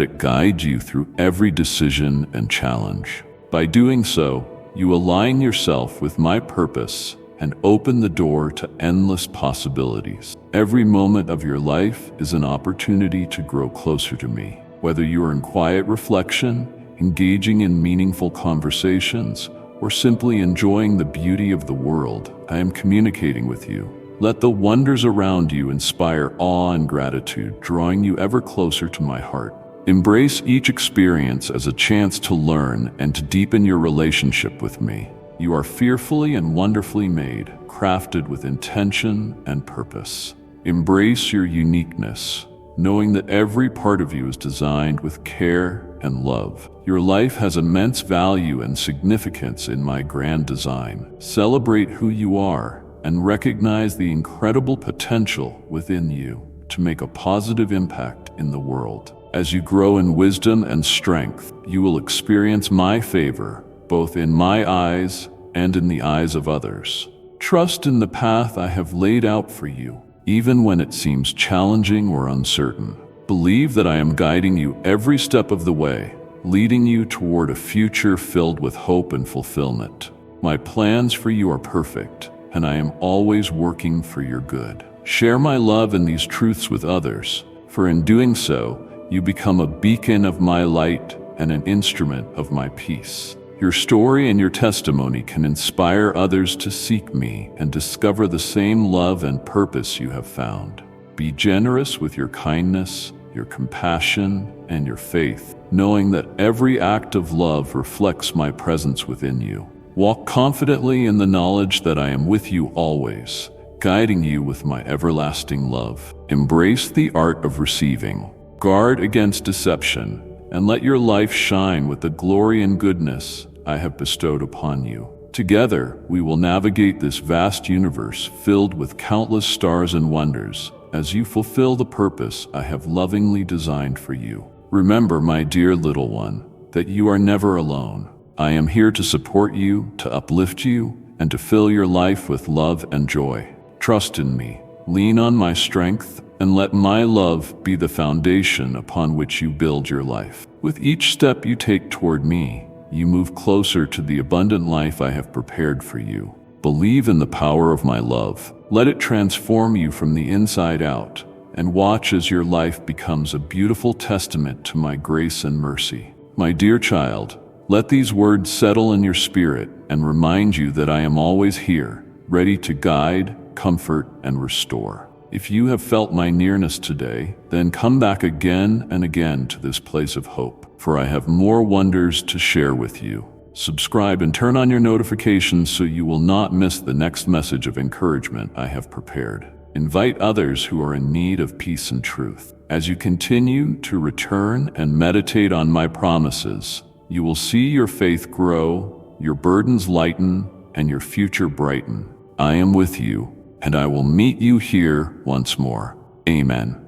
it guide you through every decision and challenge. By doing so, you align yourself with my purpose and open the door to endless possibilities. Every moment of your life is an opportunity to grow closer to me. Whether you are in quiet reflection, engaging in meaningful conversations, or simply enjoying the beauty of the world, I am communicating with you. Let the wonders around you inspire awe and gratitude, drawing you ever closer to my heart. Embrace each experience as a chance to learn and to deepen your relationship with me. You are fearfully and wonderfully made, crafted with intention and purpose. Embrace your uniqueness, knowing that every part of you is designed with care and love. Your life has immense value and significance in my grand design. Celebrate who you are and recognize the incredible potential within you to make a positive impact in the world. As you grow in wisdom and strength, you will experience my favor, both in my eyes and in the eyes of others. Trust in the path I have laid out for you, even when it seems challenging or uncertain. Believe that I am guiding you every step of the way, leading you toward a future filled with hope and fulfillment. My plans for you are perfect, and I am always working for your good. Share my love and these truths with others, for in doing so, you become a beacon of my light and an instrument of my peace. Your story and your testimony can inspire others to seek me and discover the same love and purpose you have found. Be generous with your kindness, your compassion, and your faith, knowing that every act of love reflects my presence within you. Walk confidently in the knowledge that I am with you always, guiding you with my everlasting love. Embrace the art of receiving. Guard against deception, and let your life shine with the glory and goodness I have bestowed upon you. Together, we will navigate this vast universe filled with countless stars and wonders as you fulfill the purpose I have lovingly designed for you. Remember, my dear little one, that you are never alone. I am here to support you, to uplift you, and to fill your life with love and joy. Trust in me, lean on my strength, and let my love be the foundation upon which you build your life. With each step you take toward me, you move closer to the abundant life I have prepared for you. Believe in the power of my love. Let it transform you from the inside out, and watch as your life becomes a beautiful testament to my grace and mercy. My dear child, let these words settle in your spirit and remind you that I am always here, ready to guide, comfort, and restore. If you have felt my nearness today, then come back again and again to this place of hope, for I have more wonders to share with you. Subscribe and turn on your notifications so you will not miss the next message of encouragement I have prepared. Invite others who are in need of peace and truth. As you continue to return and meditate on my promises, you will see your faith grow, your burdens lighten, and your future brighten. I am with you, and I will meet you here once more. Amen.